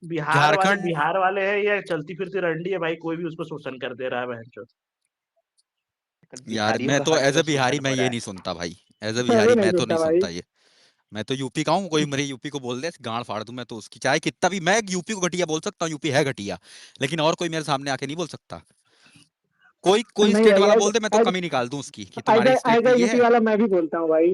Speaker 1: झारखंड
Speaker 2: बिहार वाले हैं, ये चलती फिरती रंडी है भाई, कोई भी उसको शोषण कर दे रहा है बहनचोद।
Speaker 1: यार
Speaker 4: बिहारियों
Speaker 1: मैं
Speaker 4: का
Speaker 1: तो
Speaker 4: हर
Speaker 1: एज अ
Speaker 4: जगह
Speaker 1: बिहारी
Speaker 4: शोषण
Speaker 1: मैं
Speaker 4: हो
Speaker 1: ये
Speaker 4: रहा
Speaker 1: नहीं
Speaker 4: है।
Speaker 1: सुनता भाई, एज अ
Speaker 3: मैं भी
Speaker 1: बिहारी
Speaker 3: नहीं
Speaker 1: मैं तो
Speaker 3: सुनता
Speaker 1: नहीं
Speaker 3: भाई।
Speaker 1: सुनता ये। मैं तो यूपी का हूँ, कोई मेरे यूपी को बोल दे गांड फाड़ दूं मैं तो उसकी, चाहे कितना भी। मैं यूपी को घटिया बोल सकता हूँ, यूपी है घटिया, लेकिन और कोई मेरे सामने आके नहीं बोल सकता। कोई कोई
Speaker 3: नहीं
Speaker 1: स्टेट
Speaker 3: भाई,
Speaker 1: वाला बोल दे, मैं तो कमी निकाल दूं उसकी कि तुम्हारी स्टेट
Speaker 3: आएगा
Speaker 1: में ये
Speaker 3: यूपी
Speaker 1: है।
Speaker 3: वाला मैं भी बोलता हूँ भाई।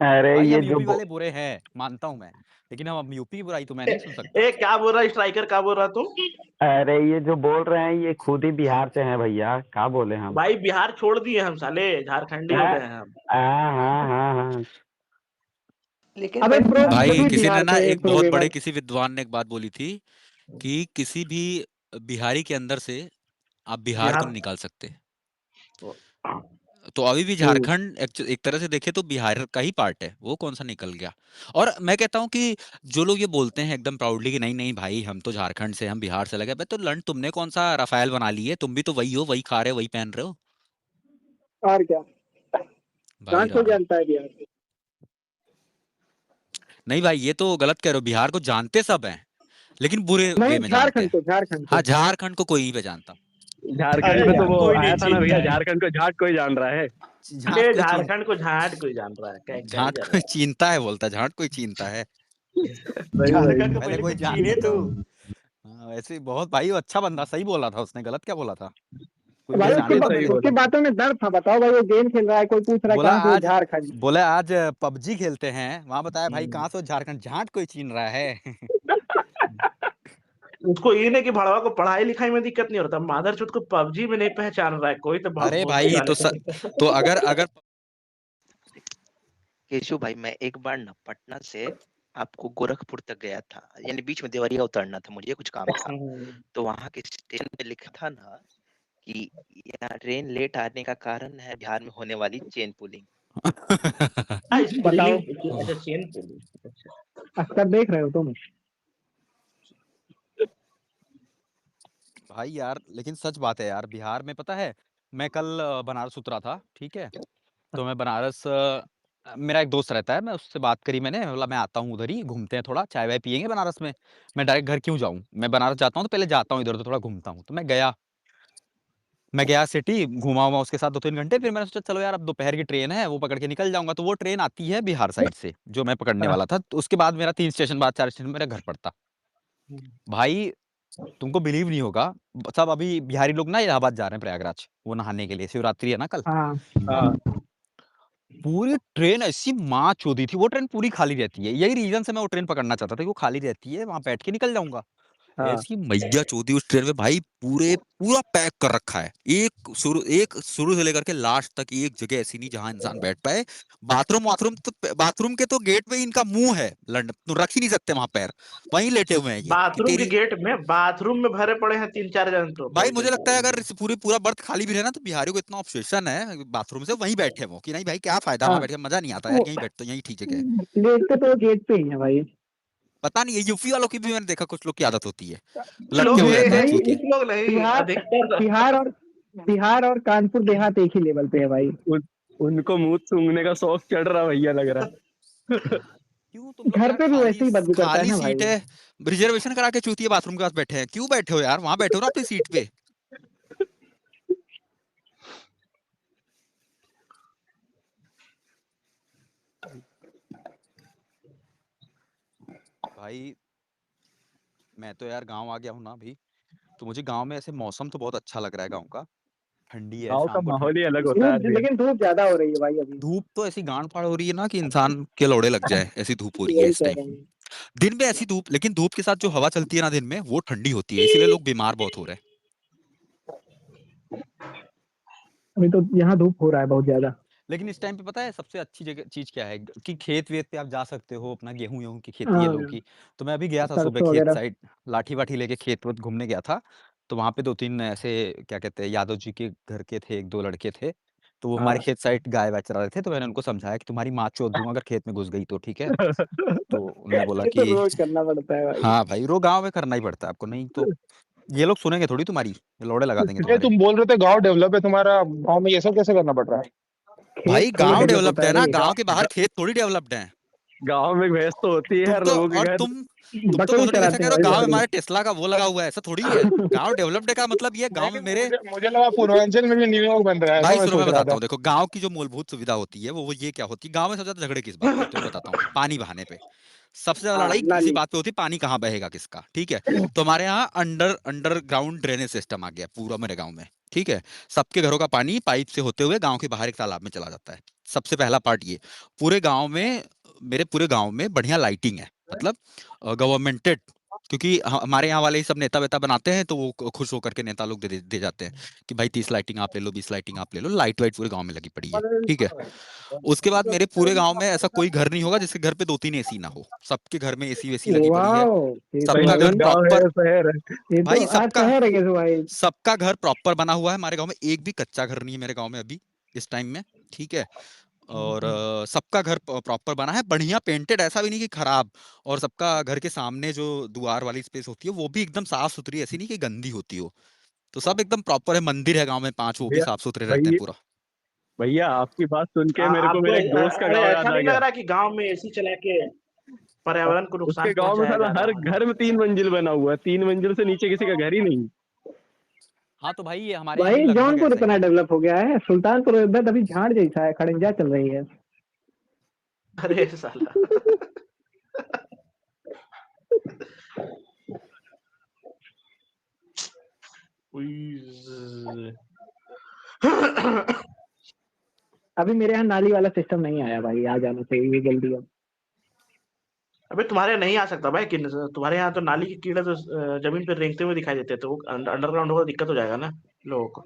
Speaker 8: अरे
Speaker 1: भाई
Speaker 8: ये
Speaker 1: हम
Speaker 8: जो
Speaker 1: यूपी वाले बुरे हैं मानता हूँ मैं, लेकिन हम यूपी की बुराई तो मैं नहीं सुन सकता।
Speaker 2: क्या बोल रहा है स्ट्राइकर, क्या बोल रहा तू?
Speaker 8: अरे ये जो बोल रहे हैं ये खुद ही बिहार से हैं भैया, क्या बोले हम।
Speaker 2: भाई बिहार छोड़ दिए हम, साले झारखंडी हो
Speaker 8: हाँ
Speaker 2: गए हैं हम।
Speaker 8: हाँ हाँ हाँ हाँ।
Speaker 5: लेकिन
Speaker 3: अबे
Speaker 5: भाई
Speaker 3: प्रो मुझे
Speaker 1: भाई
Speaker 3: भी
Speaker 1: किसी ने
Speaker 3: बिहार
Speaker 1: ना,
Speaker 3: से
Speaker 1: एक
Speaker 3: प्रो
Speaker 1: बहुत बड़े
Speaker 3: गेमर।
Speaker 1: किसी विद्वान ने एक बात बोली थी कि किसी भी बिहारी के अंदर से आप बिहार को
Speaker 2: बिहार
Speaker 1: नहीं निकाल सकते। तो अभी भी झारखंड एक तरह से देखे तो बिहार का ही पार्ट है, वो कौन सा निकल गया। और मैं कहता हूँ कि जो लोग ये बोलते हैं एकदम प्राउडली कि नहीं नहीं भाई हम तो झारखंड से, हम बिहार से लगे, भाई तो लंड तुमने कौन सा राफेल बना ली है, तुम भी तो वही हो, वही खा रहे हो, वही पहन रहे हो।
Speaker 3: और क्या,
Speaker 1: भाई
Speaker 3: कहाँ कोई
Speaker 1: साहब
Speaker 3: जानता है बिहार से।
Speaker 1: नहीं भाई, ये तो गलत कह रहे हो, बिहार को जानते सब हैं लेकिन बुरे वे
Speaker 3: नहीं,
Speaker 1: में जानते हैं।
Speaker 3: झारखंड
Speaker 1: हाँ
Speaker 3: को।
Speaker 1: झारखंड को कोई नहीं पहचानता।
Speaker 8: झारखंड
Speaker 2: अरे
Speaker 8: में तो
Speaker 2: यार
Speaker 8: वो
Speaker 2: कोई
Speaker 8: आया
Speaker 2: नहीं
Speaker 8: था ना भैया,
Speaker 2: चीनता है।
Speaker 8: झारखंड को झाट कोई जान रहा है।
Speaker 1: झाट कोई चीन
Speaker 2: झारखंड को झाट कोई जान रहा है, क्या क्या ही
Speaker 1: झाट
Speaker 2: कर
Speaker 1: कोई
Speaker 2: रहा है।
Speaker 1: चीनता है बोलता है, झाट कोई चीनता है।
Speaker 8: सही भाई।
Speaker 5: झारखंड को
Speaker 1: पहले
Speaker 5: पहले
Speaker 1: कोई
Speaker 5: से
Speaker 1: जाने
Speaker 5: चीने
Speaker 1: तो।
Speaker 5: तू।
Speaker 1: हाँ, वैसे ही बहुत भाई वो अच्छा बंदा, सही बोला था उसने, गलत क्या बोला था। कोई मुझे
Speaker 3: भाई
Speaker 1: जाने तो
Speaker 8: सही
Speaker 1: मेरे।
Speaker 3: उसके
Speaker 8: बोला।
Speaker 3: बातों में दर्द था। बताओ भाई, वो गेम खेल रहा है, कोई पूछ रहा है
Speaker 1: बोला
Speaker 3: कहाँ से हो,
Speaker 1: आज
Speaker 3: झारखंड।
Speaker 1: बोला आज पबजी खेलते हैं, वहां बताया भाई
Speaker 2: हम्म।
Speaker 1: कहाँ से हो, झारखंड, झाट कोई छीन रहा है।
Speaker 2: उसको ये नहीं कि भड़वा को पढ़ाई लिखाई में दिक्कत नहीं होता, मादरचोद को पबजी में नहीं पहचान रहा है कोई, तो
Speaker 1: अरे
Speaker 2: बहुत
Speaker 1: भाई
Speaker 2: जाने
Speaker 1: तो अगर अगर
Speaker 4: केशु भाई मैं एक बार ना पटना से आपको गोरखपुर तक गया था, यानी बीच में देवरिया उतरना था, मुझे कुछ काम था। तो वहां के स्टेशन पे लिखा था ना कि यहाँ ट्रेन लेट आने का कारण है बिहार में होने वाली चेन पुलिंग।
Speaker 3: बताओ,
Speaker 2: अच्छा चेन पुलिंग, अच्छा।
Speaker 3: अक्सर देख रहे हो तुम।
Speaker 1: भाई यार लेकिन सच बात है यार, बिहार में पता है, मैं कल बनारस उतरा था, ठीक है। तो मैं बनारस मेरा एक दोस्त रहता है, मैं उससे बात करी, मैंने बोला मैं आता हूँ उधर ही, घूमते हैं थोड़ा, चाय वाय पियेंगे बनारस में। मैं डायरेक्ट घर क्यों जाऊँ, मैं बनारस जाता हूँ तो पहले जाता हूँ इधर तो थोड़ा घूमता हूँ। तो मैं गया सिटी, घूमा हुआ उसके साथ 2-3 घंटे, फिर मैंने सोचा चलो यार अब दोपहर की ट्रेन है, वो पकड़ के निकल जाऊंगा। तो वो ट्रेन आती है बिहार साइड से, जो मैं पकड़ने वाला था। तो उसके बाद मेरा 3 स्टेशन बाद 4 स्टेशन मेरा घर पड़ता। भाई तुमको बिलीव नहीं होगा, सब अभी बिहारी लोग ना इलाहाबाद जा रहे हैं, प्रयागराज, वो नहाने के लिए, शिवरात्रि है ना कल।
Speaker 3: हाँ
Speaker 1: पूरी ट्रेन ऐसी माँ चोदी थी, वो ट्रेन पूरी खाली रहती है, यही रीजन से मैं वो ट्रेन पकड़ना चाहता था कि वो खाली रहती है, वहां बैठ के निकल जाऊंगा। ऐसी मैया चोदी उस ट्रेन में भाई, पूरा पैक कर रखा है, एक शुरू से लेकर के लास्ट तक एक जगह ऐसी नहीं जहां इंसान बैठ पाए। बाथरूम के तो गेट पे इनका मुंह है, लंड तो रख ही नहीं सकते वहां पैर, वहीं लेटे हुए हैं ये कि
Speaker 2: बाथरूम के
Speaker 1: तेरी।
Speaker 2: गेट में, बाथरूम में भरे पड़े हैं 3-4 जन तो
Speaker 1: भाई
Speaker 2: भाई
Speaker 1: मुझे लगता है अगर
Speaker 2: देखो।
Speaker 1: इस पूरा बर्थ खाली भी रहे ना, तो बिहारियों को इतना ऑब्सेशन है बाथरूम से, वहीं बैठे वो कि नहीं भाई क्या फायदा, वहां
Speaker 3: हाँ,
Speaker 1: बैठ के मजा नहीं आता यार,
Speaker 3: वो
Speaker 1: यहीं बैठ तो यहीं ठीक जगह है।
Speaker 3: देखते तो गेट पे ही है भाई।
Speaker 1: पता नहीं, ये यूपी वालों की भी मैंने देखा, कुछ लोग की आदत होती है,
Speaker 2: कुछ
Speaker 1: लटके
Speaker 2: लोग
Speaker 1: हुए
Speaker 2: हैं
Speaker 1: रहते हैं
Speaker 3: भाई
Speaker 1: चूतिए।
Speaker 2: कुछ लोग नहीं,
Speaker 3: बिहार
Speaker 2: अधिकतर
Speaker 3: बिहार और बिहार और कानपुर देहात एक ही लेवल पे है भाई।
Speaker 8: उनको मुंह सूंघने का शौक चढ़ रहा भैया लग रहा है।
Speaker 1: क्यों तुम लोग
Speaker 3: घर
Speaker 1: यार,
Speaker 3: पे भी
Speaker 1: खाली
Speaker 3: वैसे ही बदबू करता है
Speaker 1: खाली
Speaker 3: ना
Speaker 1: सीट
Speaker 3: भाई।
Speaker 1: है, रिजर्वेशन करा के चूतिए बाथरूम के पास बैठे हैं, क्यों बैठे हो यार, वहां बैठे हो ना अपनी सीट पे। भाई मैं तो यार गांव आ गया हूँ ना अभी, तो मुझे गांव में ऐसे मौसम तो बहुत अच्छा लग रहा है, गांव का ठंडी है,
Speaker 8: गाँव का
Speaker 1: शाम को
Speaker 8: माहौल ही अलग होता है यार भैया।
Speaker 3: लेकिन धूप ज्यादा हो रही है भाई अभी।
Speaker 1: धूप तो ऐसी गांड फाड़ हो रही है ना कि इंसान के लौड़े लग जाए, ऐसी धूप हो रही है
Speaker 3: वही
Speaker 1: इस
Speaker 3: कह
Speaker 1: टाइम।
Speaker 3: रहे हैं।
Speaker 1: दिन में ऐसी धूप, लेकिन धूप के साथ जो हवा चलती है ना दिन में, वो ठंडी होती है, इसीलिए लोग बीमार बहुत हो रहे हैं।
Speaker 3: अभी तो यहाँ धूप हो रहा है बहुत ज्यादा।
Speaker 1: लेकिन इस टाइम पे पता है सबसे अच्छी जगह चीज क्या है, कि खेत वेत पे आप जा सकते हो, अपना गेहूं गेहूं की खेती है लोगों
Speaker 3: हाँ,
Speaker 1: की। तो मैं अभी गया था सुबह
Speaker 3: सरसों
Speaker 1: खेत
Speaker 3: वगैरह।
Speaker 1: साइड, लाठी वाठी लेके खेत वेत घूमने गया था। तो वहां पे 2-3 ऐसे क्या कहते हैं, यादव जी के घर के थे, 1-2 लड़के थे, तो वो हमारे खेत साइड गाय वाय चरा रहे थे, तो मैंने उनको समझाया कि तुम्हारी माँ चोद दूंगा अगर खेत में घुस गई तो, ठीक है। तो उन्होंने बोला
Speaker 3: ये तो
Speaker 1: कि
Speaker 3: रोज करना पड़ता है भाई।
Speaker 1: हाँ भाई, रो गाँव में करना ही पड़ता है आपको, नहीं तो ये लोग सुनेंगे थोड़ी तुम्हारी, ये लौड़े लगा देंगे
Speaker 7: ये
Speaker 1: तुम्हारे।
Speaker 7: तुम बोल रहे थे गांव डेवलप है तुम्हारा, गांव में ये सब कैसे करना पड़ रहा है?
Speaker 1: भाई
Speaker 3: खेत थोड़ी
Speaker 1: गांव
Speaker 3: डेवलप
Speaker 1: डेवलप्ड
Speaker 3: होता
Speaker 1: है
Speaker 3: है
Speaker 1: ना,
Speaker 3: रे।
Speaker 1: गांव के बाहर खेत थोड़ी डेवलप्ड है।
Speaker 8: गांव में भैंस तो होती है
Speaker 1: तुम
Speaker 8: यार
Speaker 1: तो
Speaker 8: लोगों के
Speaker 1: और
Speaker 8: घर।
Speaker 1: तुम तो
Speaker 3: बकरी
Speaker 1: बोलने कैसा
Speaker 3: चराते
Speaker 1: कह
Speaker 3: हैं
Speaker 1: रहे हो,
Speaker 3: भाई
Speaker 1: गांव में
Speaker 3: बकरी।
Speaker 1: हमारे टेस्ला का वो लगा हुआ है, ऐसा थोड़ी है। गांव डेवलप्ड का मतलब ये है, गांव में
Speaker 7: लेकिन
Speaker 1: मेरे
Speaker 7: मुझे लगा पूर्वांचल में भी न्यूयॉर्क बन रहा है, ऐसा
Speaker 1: भाई
Speaker 7: मैं
Speaker 1: सुनो, मैं
Speaker 7: सोच रहा
Speaker 1: बताता
Speaker 7: था।
Speaker 1: हूँ, देखो गांव की जो मूलभूत सुविधा होती है वो ये क्या होती है, गांव में सबसे ज्यादा झगड़े किस बात पे होते हैं मैं बताता हूँ, पानी बहाने पे। सबसे ज्यादा
Speaker 3: हाँ
Speaker 1: लड़ाई इसी
Speaker 3: नाली।
Speaker 1: बात पे होती है, पानी कहाँ बहेगा किसका, ठीक है। तो हमारे यहाँ अंडरग्राउंड ड्रेनेज सिस्टम आ गया पूरा मेरे गाँव में, ठीक है। सबके घरों का पानी पाइप से होते हुए गाँव के बाहर एक तालाब में चला जाता है। सबसे पहला पार्ट ये। पूरे गाँव में, मेरे पूरे गाँव में बढ़िया लाइटिंग है, मतलब गवर्नमेंटेड, क्योंकि हमारे यहाँ वाले ही सब नेता वेता बनाते हैं, तो वो खुश होकर के नेता लोग दे जाते हैं कि भाई 30 लाइटिंग आप ले लो, 20 लाइटिंग आप ले लो, लाइट वाइट पूरे गांव में लगी पड़ी है, ठीक है। उसके बाद मेरे पूरे गांव में ऐसा कोई घर नहीं होगा जिसके घर पे 2-3 एसी ना हो, सबके घर में एसी वेसी लगी पड़ी है।
Speaker 3: वाओ, ये तो
Speaker 8: भाई
Speaker 1: सबका घर
Speaker 8: मतलब
Speaker 3: भाई,
Speaker 8: गांव है
Speaker 1: प्रॉपर,
Speaker 8: शहर है।
Speaker 3: ये तो
Speaker 1: भाई
Speaker 3: आज
Speaker 1: सबका
Speaker 3: शहर है कैसे भाई।
Speaker 1: सबका घर प्रॉपर बना हुआ है हमारे गांव में, एक भी कच्चा घर नहीं है मेरे गांव में अभी इस टाइम में, ठीक है। और सबका घर प्रॉपर बना है, बढ़िया पेंटेड, ऐसा भी नहीं कि खराब। और सबका घर के सामने जो द्वार वाली स्पेस होती है वो भी एकदम साफ सुथरी, ऐसी नहीं कि गंदी होती हो। तो सब एकदम प्रॉपर है, मंदिर है गांव में 5, वो भी
Speaker 8: भैया
Speaker 1: साफ सुथरे रहते हैं
Speaker 8: भाई
Speaker 1: पूरा।
Speaker 8: भैया आपकी बात सुन के मेरे को
Speaker 2: आपको
Speaker 8: मेरे एक दोस्त का
Speaker 2: अरे
Speaker 8: गांव
Speaker 2: ऐसा
Speaker 8: याद आ
Speaker 2: नहीं लग
Speaker 8: गया।
Speaker 2: रहा कि गांव में एसी चला के पर्यावरण को
Speaker 8: उसके
Speaker 2: नुकसान
Speaker 8: गांव में
Speaker 2: पहुंचाया
Speaker 8: साला
Speaker 2: जा
Speaker 8: हर
Speaker 2: रहा है?
Speaker 8: घर में 3 मंजिल बना हुआ है, 3 मंजिल से नीचे किसी का घर ही नहीं।
Speaker 1: हाँ तो भाई ये हमारे यहाँ भी
Speaker 3: भाई
Speaker 1: लगभग
Speaker 3: जौनपुर
Speaker 1: ऐसा ही
Speaker 3: इतना
Speaker 1: है।
Speaker 3: डेवलप हो गया है, सुल्तानपुर इधर अभी झाड़ जैसा है, खड़ंजा चल रही है।
Speaker 2: अरे साला
Speaker 3: अभी मेरे यहाँ नाली वाला सिस्टम नहीं आया भाई, आ जाना चाहिए जल्दी अब।
Speaker 2: अबे तुम्हारे यहाँ नहीं आ सकता भाई, कि तुम्हारे यहाँ तो नाली के कीड़े तो जमीन पे रेंगते हुए दिखाई देते हैं, तो वो अंडरग्राउंड होगा, दिक्कत हो जाएगा ना लोगों को।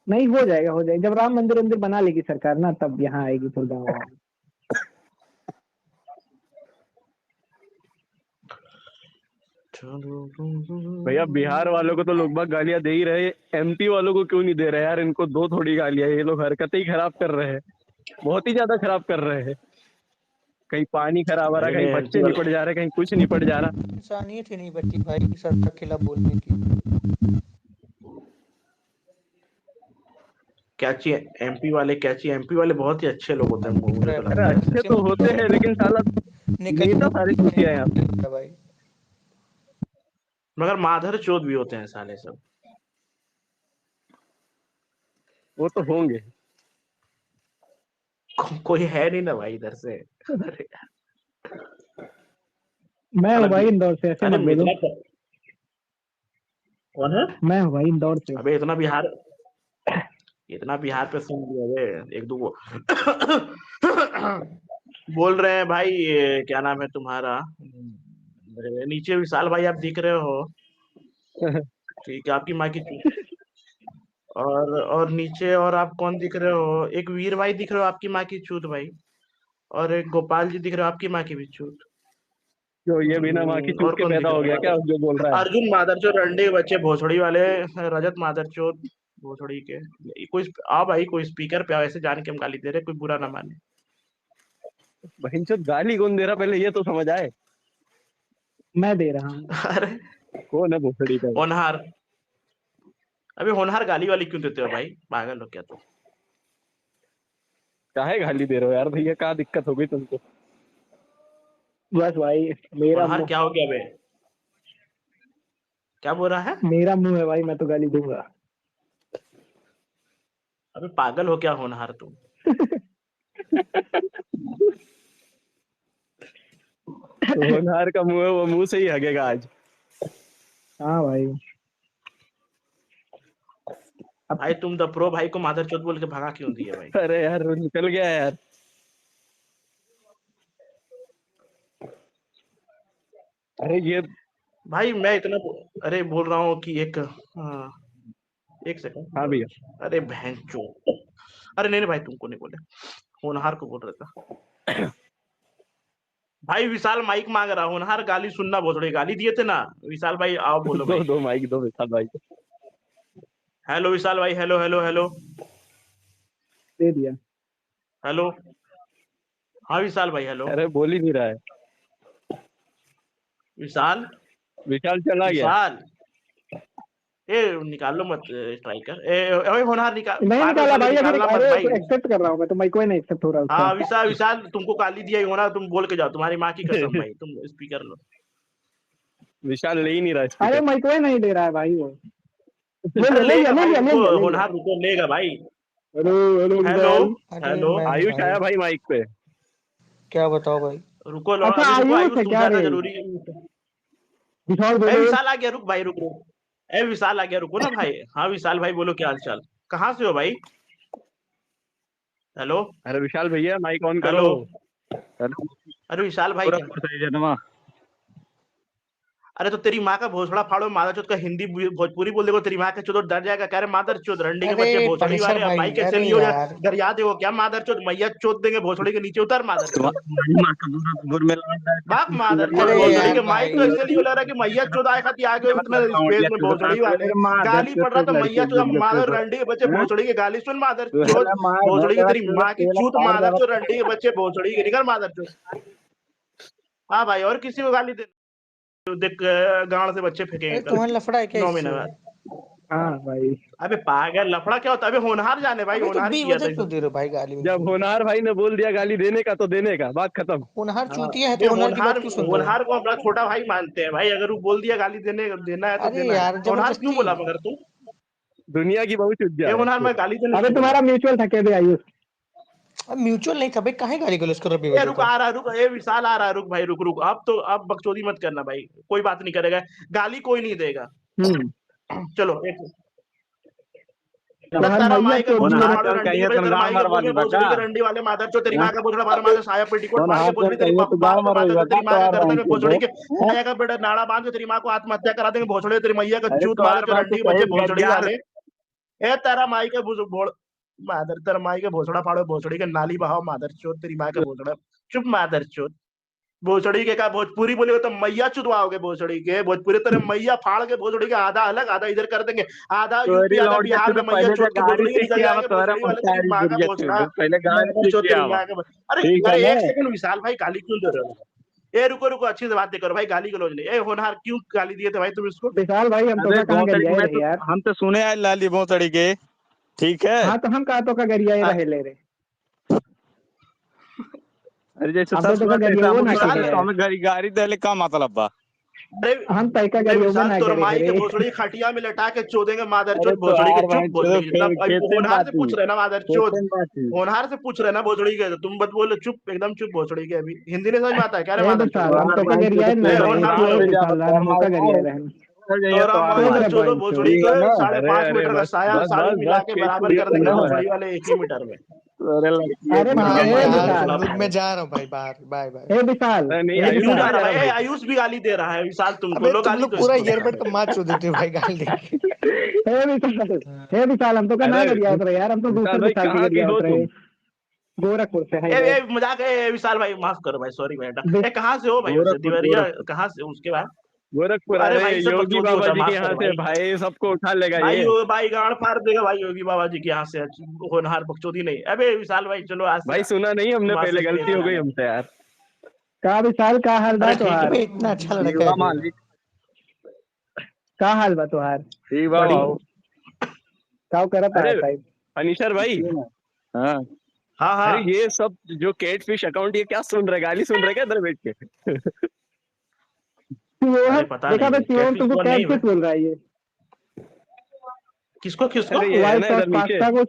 Speaker 3: नहीं, हो जाएगा हो जाएगा, जब राम मंदिर मंदिर बना लेगी सरकार ना, तब यहाँ आएगी फिर गाँव में।
Speaker 8: भैया बिहार वालों को तो लोग बाग गालियां दे ही रहे, एमपी वालों को क्यों नहीं दे रहे यार? इनको दो थोड़ी गालियां, ये लोग हरकतें ही खराब कर रहे हैं, बहुत ही ज्यादा खराब कर रहे हैं। कहीं पानी खराब आ रहा, कहीं बच्चे निपट जा रहे, कहीं कुछ निपट जा रहा।
Speaker 5: इंसानियत ही नहीं बची भाई सरकार के खिलाफ बोलने की।
Speaker 2: कैची एमपी वाले बहुत ही अच्छे लोग होते हैं, मुझे तो
Speaker 8: अरे
Speaker 2: लगता है।
Speaker 8: अच्छे तो होते हैं लेकिन साला नेता सारे चूतिया हैं यहाँ पे।
Speaker 5: भाई
Speaker 2: मगर माधर चोद भी होते हैं साले सब।
Speaker 8: वो तो होंगे।
Speaker 2: कोई है नहीं ना भाई इधर से। अरे
Speaker 3: मैं हूँ भाई इंदौर से, ऐसे
Speaker 2: अरे
Speaker 3: मत बोलो।
Speaker 2: कौन है?
Speaker 3: मैं हूँ भाई इंदौर से।
Speaker 2: अबे इतना बिहार पे सुन लिया बे, एक दो वो बोल रहे हैं भाई, ये क्या नाम है तुम्हारा? नीचे विशाल भाई आप दिख रहे हो, ठीक है, आपकी माँ की और नीचे और आप कौन दिख रहे हो? एक वीर भाई दिख रहे हो, आपकी माँ की चूत भाई। और एक गोपाल जी दिख रहे हो, आपकी माँ की भी चूत।
Speaker 8: जो ये बिना माँ की चूत
Speaker 2: और
Speaker 8: के
Speaker 2: कौन दिख
Speaker 8: पैदा हो
Speaker 2: रहा
Speaker 8: गया क्या,
Speaker 2: है?
Speaker 8: जो बोल रहा है?
Speaker 2: अर्जुन मादरचोद, रंडे बच्चे भोसड़ी वाले, रजत मादरचोद भोसड़ी के। कोई आ भाई, कोई स्पीकर पे आओ, ऐसे जान के हम गाली दे रहे, कोई बुरा ना माने।
Speaker 8: बहनचोद गाली कौन दे रहा, पहले ये तो समझ आए।
Speaker 3: मैं दे रहा हूँ।
Speaker 2: अरे
Speaker 8: कौन है भोसड़ी का?
Speaker 2: होनहार, अबे होनहार गाली वाली क्यों देते हो भाई, पागल हो क्या तुम?
Speaker 8: काहे गाली दे रहे हो यार भैया, क्या दिक्कत हो गई तुमको?
Speaker 3: बस भाई मेरा
Speaker 2: होनहार
Speaker 3: मुंह,
Speaker 2: क्या हो गया बे? क्या बोल रहा है?
Speaker 3: मेरा मुंह है भाई, मैं तो गाली दूंगा।
Speaker 2: अबे पागल हो क्या होनहार तुम?
Speaker 8: होनहार का मुंह है, वो मुंह से ही हगेगा आज।
Speaker 3: हाँ भाई।
Speaker 2: भाई तुम द प्रो भाई को मादरचोद बोल के भगा क्यों दिए भाई?
Speaker 8: अरे यार निकल गया यार। अरे ये
Speaker 2: भाई मैं इतना अरे बोल रहा हूँ कि एक सेकंड।
Speaker 8: हाँ भैया।
Speaker 2: अरे बहन चो, अरे नहीं भाई तुमको नहीं बोले, होनहार को बोल रहा था भाई। विशाल माइक मांग रहा, होनहार गाली सुनना, भोसड़ी गाली दिए थे ना विशाल भाई, आओ बोलो भाई।
Speaker 8: दो माइक दो विशाल भाई को।
Speaker 2: हेलो विशाल भाई, हेलो हेलो हेलो
Speaker 3: दे दिया।
Speaker 2: हेलो। हाँ विशाल भाई, हेलो
Speaker 8: अरे बोल ही नहीं रहा है।
Speaker 2: विशाल।
Speaker 8: विशाल चला गया।
Speaker 2: विशाल, ए निकाल लो मत स्ट्राइकर। ओए होनहार निकाल,
Speaker 3: नहीं
Speaker 2: पागल
Speaker 3: निकाला
Speaker 2: साले
Speaker 3: भाई, अभी
Speaker 2: निकालना मत
Speaker 3: अरे
Speaker 2: भाई।
Speaker 3: एक्सेप्ट कर रहा हूँ मैं तो, माइक नहीं एक्सेप्ट हो रहा उसका।
Speaker 2: हाँ विशाल, विशाल तुमको गाली दिया होना, तुम बोल के जाओ, तुम्हारी माँ की कसम भाई, तुम स्पीकर लो।
Speaker 8: विशाल ले ही नहीं रहा
Speaker 3: अरे
Speaker 8: स्पीकर।
Speaker 3: माइक नहीं दे रहा है भाई वो। ले
Speaker 2: अरे
Speaker 3: ले
Speaker 2: लेगा
Speaker 3: ले
Speaker 2: भाई,
Speaker 3: ले ले
Speaker 2: रुको
Speaker 3: ले।
Speaker 2: होनहार, रुको लेगा भाई।
Speaker 3: हेलो हेलो
Speaker 2: हेलो
Speaker 3: विशाल।
Speaker 5: अरे
Speaker 2: हेलो,
Speaker 5: मैं नहीं
Speaker 8: आयुष आया
Speaker 5: भाई,
Speaker 8: भाई माइक पे।
Speaker 5: क्या बताओ भाई।
Speaker 2: रुको
Speaker 3: अच्छा
Speaker 2: अभी रुको
Speaker 3: आयुष
Speaker 2: आयुष,
Speaker 3: है
Speaker 2: तुम
Speaker 3: क्या
Speaker 2: ज्यादा
Speaker 3: रे?
Speaker 2: जरूरी।
Speaker 3: विशाल
Speaker 2: ए
Speaker 3: बोलो।
Speaker 2: विशाल आ गया, रुक भाई, रुक रुक। ए विशाल आ गया, रुको ना भाई। हाँ विशाल भाई बोलो, क्या हाल चाल, कहाँ से हो भाई? हेलो
Speaker 8: अरे विशाल भैया माइक ऑन करो।
Speaker 2: हेलो।
Speaker 8: हेलो।
Speaker 2: अरे विशाल भाई क्या?
Speaker 8: गोरखपुर से जन्मा।
Speaker 2: अरे तो तेरी माँ का भोसड़ा फाड़ो, मादर चोद का हिंदी भोजपुरी बोल देगो, तेरी माँ का चोद डर जाएगा। कह रहे मादर चोद, रंडी के
Speaker 5: अरे
Speaker 2: बच्चे, भोसड़ी
Speaker 5: पनिशर
Speaker 2: वाले। अब भाई
Speaker 5: भाई,
Speaker 2: कैसे
Speaker 5: अरे
Speaker 2: नहीं हो जाए,
Speaker 5: यार
Speaker 2: गरिया देगो क्या? मादर चोद, मैया चोद देंगे भोसड़ी के नीचे, उतर मादर चोद।
Speaker 8: तुम्हारी माँ का दूर में लौट रहा है।
Speaker 2: बाप मादर चोद,
Speaker 5: अरे
Speaker 2: भोसड़ी
Speaker 5: यार
Speaker 2: के माइक तो
Speaker 5: भाई,
Speaker 2: ऐसे नहीं हो रहा कि मैया चोद आए खाती आगे हो इतना स्पेस में, भोसड़ी वाले। गाली पड़ रहा था मैया चोद, मादर रंडी के बच्चे भोसड़ी के, गाली सुन मादर चोद। भोसड़ी की तेरी माँ की चूत, मादर चोद, रंडी के बच्चे भोसड़ी के, निकल मादर चोद। हाँ भाई, और किसी को गाली दे देख, गांड से बच्चे फेंकेंगे
Speaker 5: अरे
Speaker 2: कल
Speaker 5: तुम्हारा लफड़ा है क्या
Speaker 2: 9 महीने
Speaker 5: इससे?
Speaker 2: बाद।
Speaker 3: हाँ भाई।
Speaker 2: अबे पागल, लफड़ा क्या होता है? अबे होनहार जाने भाई,
Speaker 5: अबे तो
Speaker 2: होनहार ही किया था
Speaker 5: बेवजह
Speaker 2: ये
Speaker 5: क्यों
Speaker 2: सब।
Speaker 5: दे रहे हो भाई गाली
Speaker 8: जब
Speaker 5: उनको?
Speaker 8: होनहार भाई ने बोल दिया गाली देने का तो देने का, बात खत्म।
Speaker 5: होनहार
Speaker 2: हाँ
Speaker 5: चूतिया है
Speaker 2: बे
Speaker 5: तो होनहार की
Speaker 2: होनहार,
Speaker 5: बात क्यों सुन रहे हो?
Speaker 2: होनहार को अपना छोटा भाई मानते हैं भाई, अगर वो बोल दिया गाली देना है तो
Speaker 5: अरे
Speaker 2: देना है।
Speaker 5: यार
Speaker 2: होनहार क्यों
Speaker 5: जबरदस्ती।
Speaker 2: बोला मगर तू?
Speaker 8: दुनिया की बहुत
Speaker 2: ए
Speaker 8: उज्जा है
Speaker 2: होनहार,
Speaker 8: फिर।
Speaker 2: मैं गाली देने
Speaker 3: अबे
Speaker 2: क्यों बोला?
Speaker 3: तुम्हारा म्यूचुअल था क्या बे आयुष?
Speaker 5: अब म्यूचुअल नहीं था भाई, काहे गाली गलौज कर रहे हो
Speaker 2: ए
Speaker 5: बेवजह
Speaker 2: रुक,
Speaker 5: का?
Speaker 2: आ रहा, रुक, ए विशाल आ रहा, रुक भाई, रुक रुक। अब तो अब बकचोदी मत करना भाई, कोई बात नहीं करेगा, गाली कोई नहीं देगा। चलो एक
Speaker 3: तुम्हारा
Speaker 2: तारा
Speaker 3: मैया
Speaker 2: माई के
Speaker 3: चोद
Speaker 2: भोसड़ा
Speaker 3: दिए।
Speaker 8: होनहार
Speaker 2: फाड़ो,
Speaker 8: चल
Speaker 2: रंडी के
Speaker 8: चाहिए
Speaker 2: बजे
Speaker 8: तो
Speaker 2: तेरा
Speaker 8: गाँव
Speaker 2: माई के
Speaker 8: मरवा
Speaker 2: बोल के
Speaker 8: दी बका।
Speaker 2: भोसड़ी के, रंडी वाले मादर चो, तेरी माँ का भोसड़ा बारह माह से साया पेटीकोट फाड़ के
Speaker 8: होनहार
Speaker 2: भोसड़ी,
Speaker 8: चल
Speaker 2: तेरी
Speaker 8: चाहिए तो
Speaker 2: माँ
Speaker 8: गाँव
Speaker 2: का
Speaker 8: मरवा
Speaker 2: मादर
Speaker 8: दी
Speaker 2: चो, तेरी
Speaker 8: बका
Speaker 2: माँ के
Speaker 8: तो
Speaker 2: गर्दन में भोसड़ी के
Speaker 8: और
Speaker 2: आया का बेटा नाड़ा बांध के तेरी माँ को आत्महत्या करा देंगे भोसड़े, तेरी मैया का
Speaker 8: अरे
Speaker 2: चूत,
Speaker 8: तो
Speaker 2: मादर
Speaker 8: और
Speaker 2: चो,
Speaker 8: बात तो
Speaker 2: रंडी के
Speaker 8: सही
Speaker 2: बच्चे भोसड़ी
Speaker 8: गद्दार।
Speaker 2: वाले। ए तारा माई के भोड़ मादर, तेरा माई के भोसड़ा फाड़ो, भोसड़ी के नाली बहाओ मादर चो, तेरी माँ का भोसड़ा। चुप मादर चो, भोसड़ी के का भोजपुरी बोलेगे तो मैया चुदवाओगे भोसड़ी के, भोजपुरी तेरे मैया फाड़ के भोसड़ी के आधा अलग आधा इधर कर देंगे, आधा यूपी
Speaker 8: तोरी
Speaker 2: आधा
Speaker 8: लौट
Speaker 2: बिहार
Speaker 8: के
Speaker 2: में
Speaker 8: तो
Speaker 2: मैया
Speaker 8: पहले
Speaker 2: चोद
Speaker 8: से
Speaker 2: के
Speaker 8: गाड़ी
Speaker 2: भोसड़ी के
Speaker 8: सीख
Speaker 2: निकल
Speaker 8: के आवा,
Speaker 2: जाएंगे,
Speaker 8: तोरा
Speaker 2: भोसड़ी वाले तेरी
Speaker 8: मुस्तारी
Speaker 2: माँ का
Speaker 8: गुड़िया
Speaker 2: भोसड़ा।
Speaker 8: पहले गाड़ी
Speaker 2: मादर
Speaker 8: सीख
Speaker 2: चो
Speaker 8: के
Speaker 2: तेरी
Speaker 8: आवा।
Speaker 2: माँ का। अरे
Speaker 8: ठीक है
Speaker 2: अरे
Speaker 8: ना।
Speaker 2: एक सेकंड विशाल भाई, गाली क्यों दे रहे हो? ए रुको रुको, अच्छी से बातें करो भाई, गाली गलौज नहीं। ए होनहार क्यों गाली दिए थे भाई तुम इसको?
Speaker 3: विशाल भाई हम तो
Speaker 8: अबे
Speaker 3: का कहाँ
Speaker 8: भोसड़ी
Speaker 3: गरियाए
Speaker 8: मैं
Speaker 3: रहे
Speaker 8: तो,
Speaker 3: यार।
Speaker 8: हम तो सुने आए लाली भोसड़ी के। ठीक है।
Speaker 3: हाँ तो हम कहा तो का गरियाए
Speaker 2: आ-
Speaker 3: रहे ले रहे।
Speaker 8: अरे जैसे
Speaker 3: हम
Speaker 8: सब
Speaker 3: तो का
Speaker 8: सुनत
Speaker 3: गरियाए
Speaker 8: ऐसा
Speaker 3: वो
Speaker 8: हम
Speaker 3: ना
Speaker 8: सुनत
Speaker 2: विशाल,
Speaker 8: है,
Speaker 3: करे
Speaker 8: तो
Speaker 3: है।
Speaker 8: हमें गाड़ी देले का मतलब बा।
Speaker 2: अरे
Speaker 3: हम तैका
Speaker 2: ए
Speaker 3: गरियोगे
Speaker 2: विशाल,
Speaker 3: ना
Speaker 2: तोर
Speaker 3: करे
Speaker 2: माई के
Speaker 3: रे।
Speaker 2: भोसड़ी खटिया में लटा के चोदेंगे मादर
Speaker 8: अरे
Speaker 2: चोद,
Speaker 8: तो
Speaker 2: भोसड़ी के
Speaker 8: यार
Speaker 2: चुप,
Speaker 8: भाई
Speaker 2: भोसड़ी
Speaker 8: चलो
Speaker 2: के जितना
Speaker 8: खेते में
Speaker 2: होनहार से
Speaker 8: बाती।
Speaker 2: पूछ रहे ना मादर चोद,
Speaker 8: खेते में बाती।
Speaker 2: होनहार से पूछ रहे ना भोसड़ी के, तो तुम बत बोलो चुप, एकदम चुप भोसड़ी के। अभी हिंदी नहीं समझ में आता है क्या रे
Speaker 3: ए
Speaker 2: मादर चोद?
Speaker 3: विशाल हम
Speaker 8: यार
Speaker 3: तो का
Speaker 8: भाई
Speaker 3: गरियाए ना
Speaker 2: ए
Speaker 8: तो
Speaker 3: रहे,
Speaker 2: होनहार
Speaker 3: तू
Speaker 2: बोलो,
Speaker 3: ए
Speaker 8: जा
Speaker 3: विशाल हम का गरियाए रहे।
Speaker 8: जाइए
Speaker 2: तोरा
Speaker 8: तो यार
Speaker 2: माई
Speaker 3: चोद
Speaker 2: के
Speaker 8: भाई।
Speaker 3: रे
Speaker 2: चोदो
Speaker 3: बहन
Speaker 2: भोसड़ी
Speaker 3: चोद।
Speaker 8: ठीक है
Speaker 2: के,
Speaker 8: ना।
Speaker 2: 5.5
Speaker 8: अरे
Speaker 2: मीटर का
Speaker 8: बस
Speaker 2: साया
Speaker 8: बस
Speaker 2: साड़ी
Speaker 8: बस
Speaker 2: मिला
Speaker 8: बस
Speaker 2: के
Speaker 8: खेत
Speaker 2: बराबर
Speaker 8: पूरी
Speaker 2: कर देंगे
Speaker 8: सुनो है।
Speaker 2: भोसड़ी वाले 1 ही मीटर में।
Speaker 8: अरे लड़की
Speaker 3: अरे
Speaker 2: तोरा
Speaker 5: भाई
Speaker 3: ए
Speaker 2: माई का
Speaker 5: यार
Speaker 3: विशाल।
Speaker 2: भोसड़ा
Speaker 5: रुक, मैं
Speaker 2: फाड़ो।
Speaker 5: जा रहा हूँ भाई, बाहर, बाय बाय।
Speaker 3: ए विशाल
Speaker 8: नहीं
Speaker 3: ए
Speaker 8: आयुष
Speaker 2: क्यों जा
Speaker 3: विशाल।
Speaker 8: कहाँ
Speaker 2: रहा
Speaker 8: जा रहा
Speaker 2: है? ए
Speaker 8: भाई।
Speaker 2: आयुष भी गाली दे रहा है विशाल तुमको,
Speaker 5: अबे
Speaker 2: लो
Speaker 5: तुम
Speaker 2: गाली
Speaker 5: लोग
Speaker 2: दो
Speaker 5: पूरा
Speaker 2: इसको।
Speaker 5: ईयरबड का मार चो देते हो भाई गाली देके।
Speaker 3: ए विशाल, ए विशाल हम तो का ना
Speaker 8: अरे
Speaker 3: गरियाए रहे यार, हम तो
Speaker 8: विशाल
Speaker 3: दूसरे
Speaker 8: भाई
Speaker 3: विशाल के
Speaker 8: कहाँ के
Speaker 3: गरियाए
Speaker 8: हो
Speaker 3: रहे।
Speaker 8: तुम।
Speaker 3: गोरखपुर से है
Speaker 2: ए,
Speaker 3: इधर।
Speaker 2: ए मजाक है विशाल भाई, माफ करो भाई, सॉरी बेटा।
Speaker 3: बे-
Speaker 2: ए कहाँ से हो भाई वैसे?
Speaker 8: गोरखपुर
Speaker 2: देवरिया
Speaker 8: गोरखपुर
Speaker 2: कहाँ से उसके बाद?
Speaker 8: गोरखपुर।
Speaker 2: अरे
Speaker 8: अरे
Speaker 2: भाई सब
Speaker 8: योगी
Speaker 2: बकचोदी
Speaker 8: बाबा
Speaker 2: होता है,
Speaker 8: जी के
Speaker 2: माफ
Speaker 8: यहाँ
Speaker 2: करो
Speaker 8: से
Speaker 2: भाई।
Speaker 8: भाई सबको उठा लेगा
Speaker 2: भाई
Speaker 8: ये।
Speaker 2: वो भाई गाड़ फाड़ देगा भाई, योगी बाबा जी के यहाँ से होनहार बकचोदी नहीं। अबे विशाल भाई चलो, आज से
Speaker 8: भाई सुना नहीं हमने,
Speaker 2: तुम आज से
Speaker 8: पहले
Speaker 2: स्पेस
Speaker 8: गलती हो गई
Speaker 2: लेना।
Speaker 8: हमसे यार।
Speaker 3: का विशाल का हाल बा
Speaker 2: अरे ठीक है
Speaker 3: तोहार?
Speaker 5: अबे
Speaker 2: भाई।
Speaker 5: इतना अच्छा
Speaker 8: ठीक
Speaker 5: लड़का
Speaker 8: बा
Speaker 5: है बे।
Speaker 8: मालिक।
Speaker 3: का हाल बा तोहार?
Speaker 8: ठीक बा
Speaker 2: बढ़िया।
Speaker 8: भाऊ।
Speaker 3: का करत
Speaker 8: अरे
Speaker 3: है साहब?
Speaker 8: अनिशर भाई। हाँ।
Speaker 2: हाँ
Speaker 8: अरे
Speaker 2: हाँ,
Speaker 8: ये सब जो कैट फिश अकाउंट, ये क्या सुन रहे, गाली सुन रहे क्या इधर बैठ के।
Speaker 2: अरे
Speaker 3: शिवम
Speaker 2: पता
Speaker 3: देखा
Speaker 2: नहीं
Speaker 3: था,
Speaker 2: भाई,
Speaker 3: शिवम
Speaker 2: कैटफिश
Speaker 3: तुमको
Speaker 2: कौन नहीं
Speaker 3: कैट
Speaker 2: भाई?
Speaker 3: किस बोल रहा है ये?
Speaker 2: किसको किसको?
Speaker 8: अरे ये है
Speaker 3: व्हाइट
Speaker 8: ना
Speaker 3: सॉस
Speaker 8: इधर नीचे।
Speaker 3: पास्ता को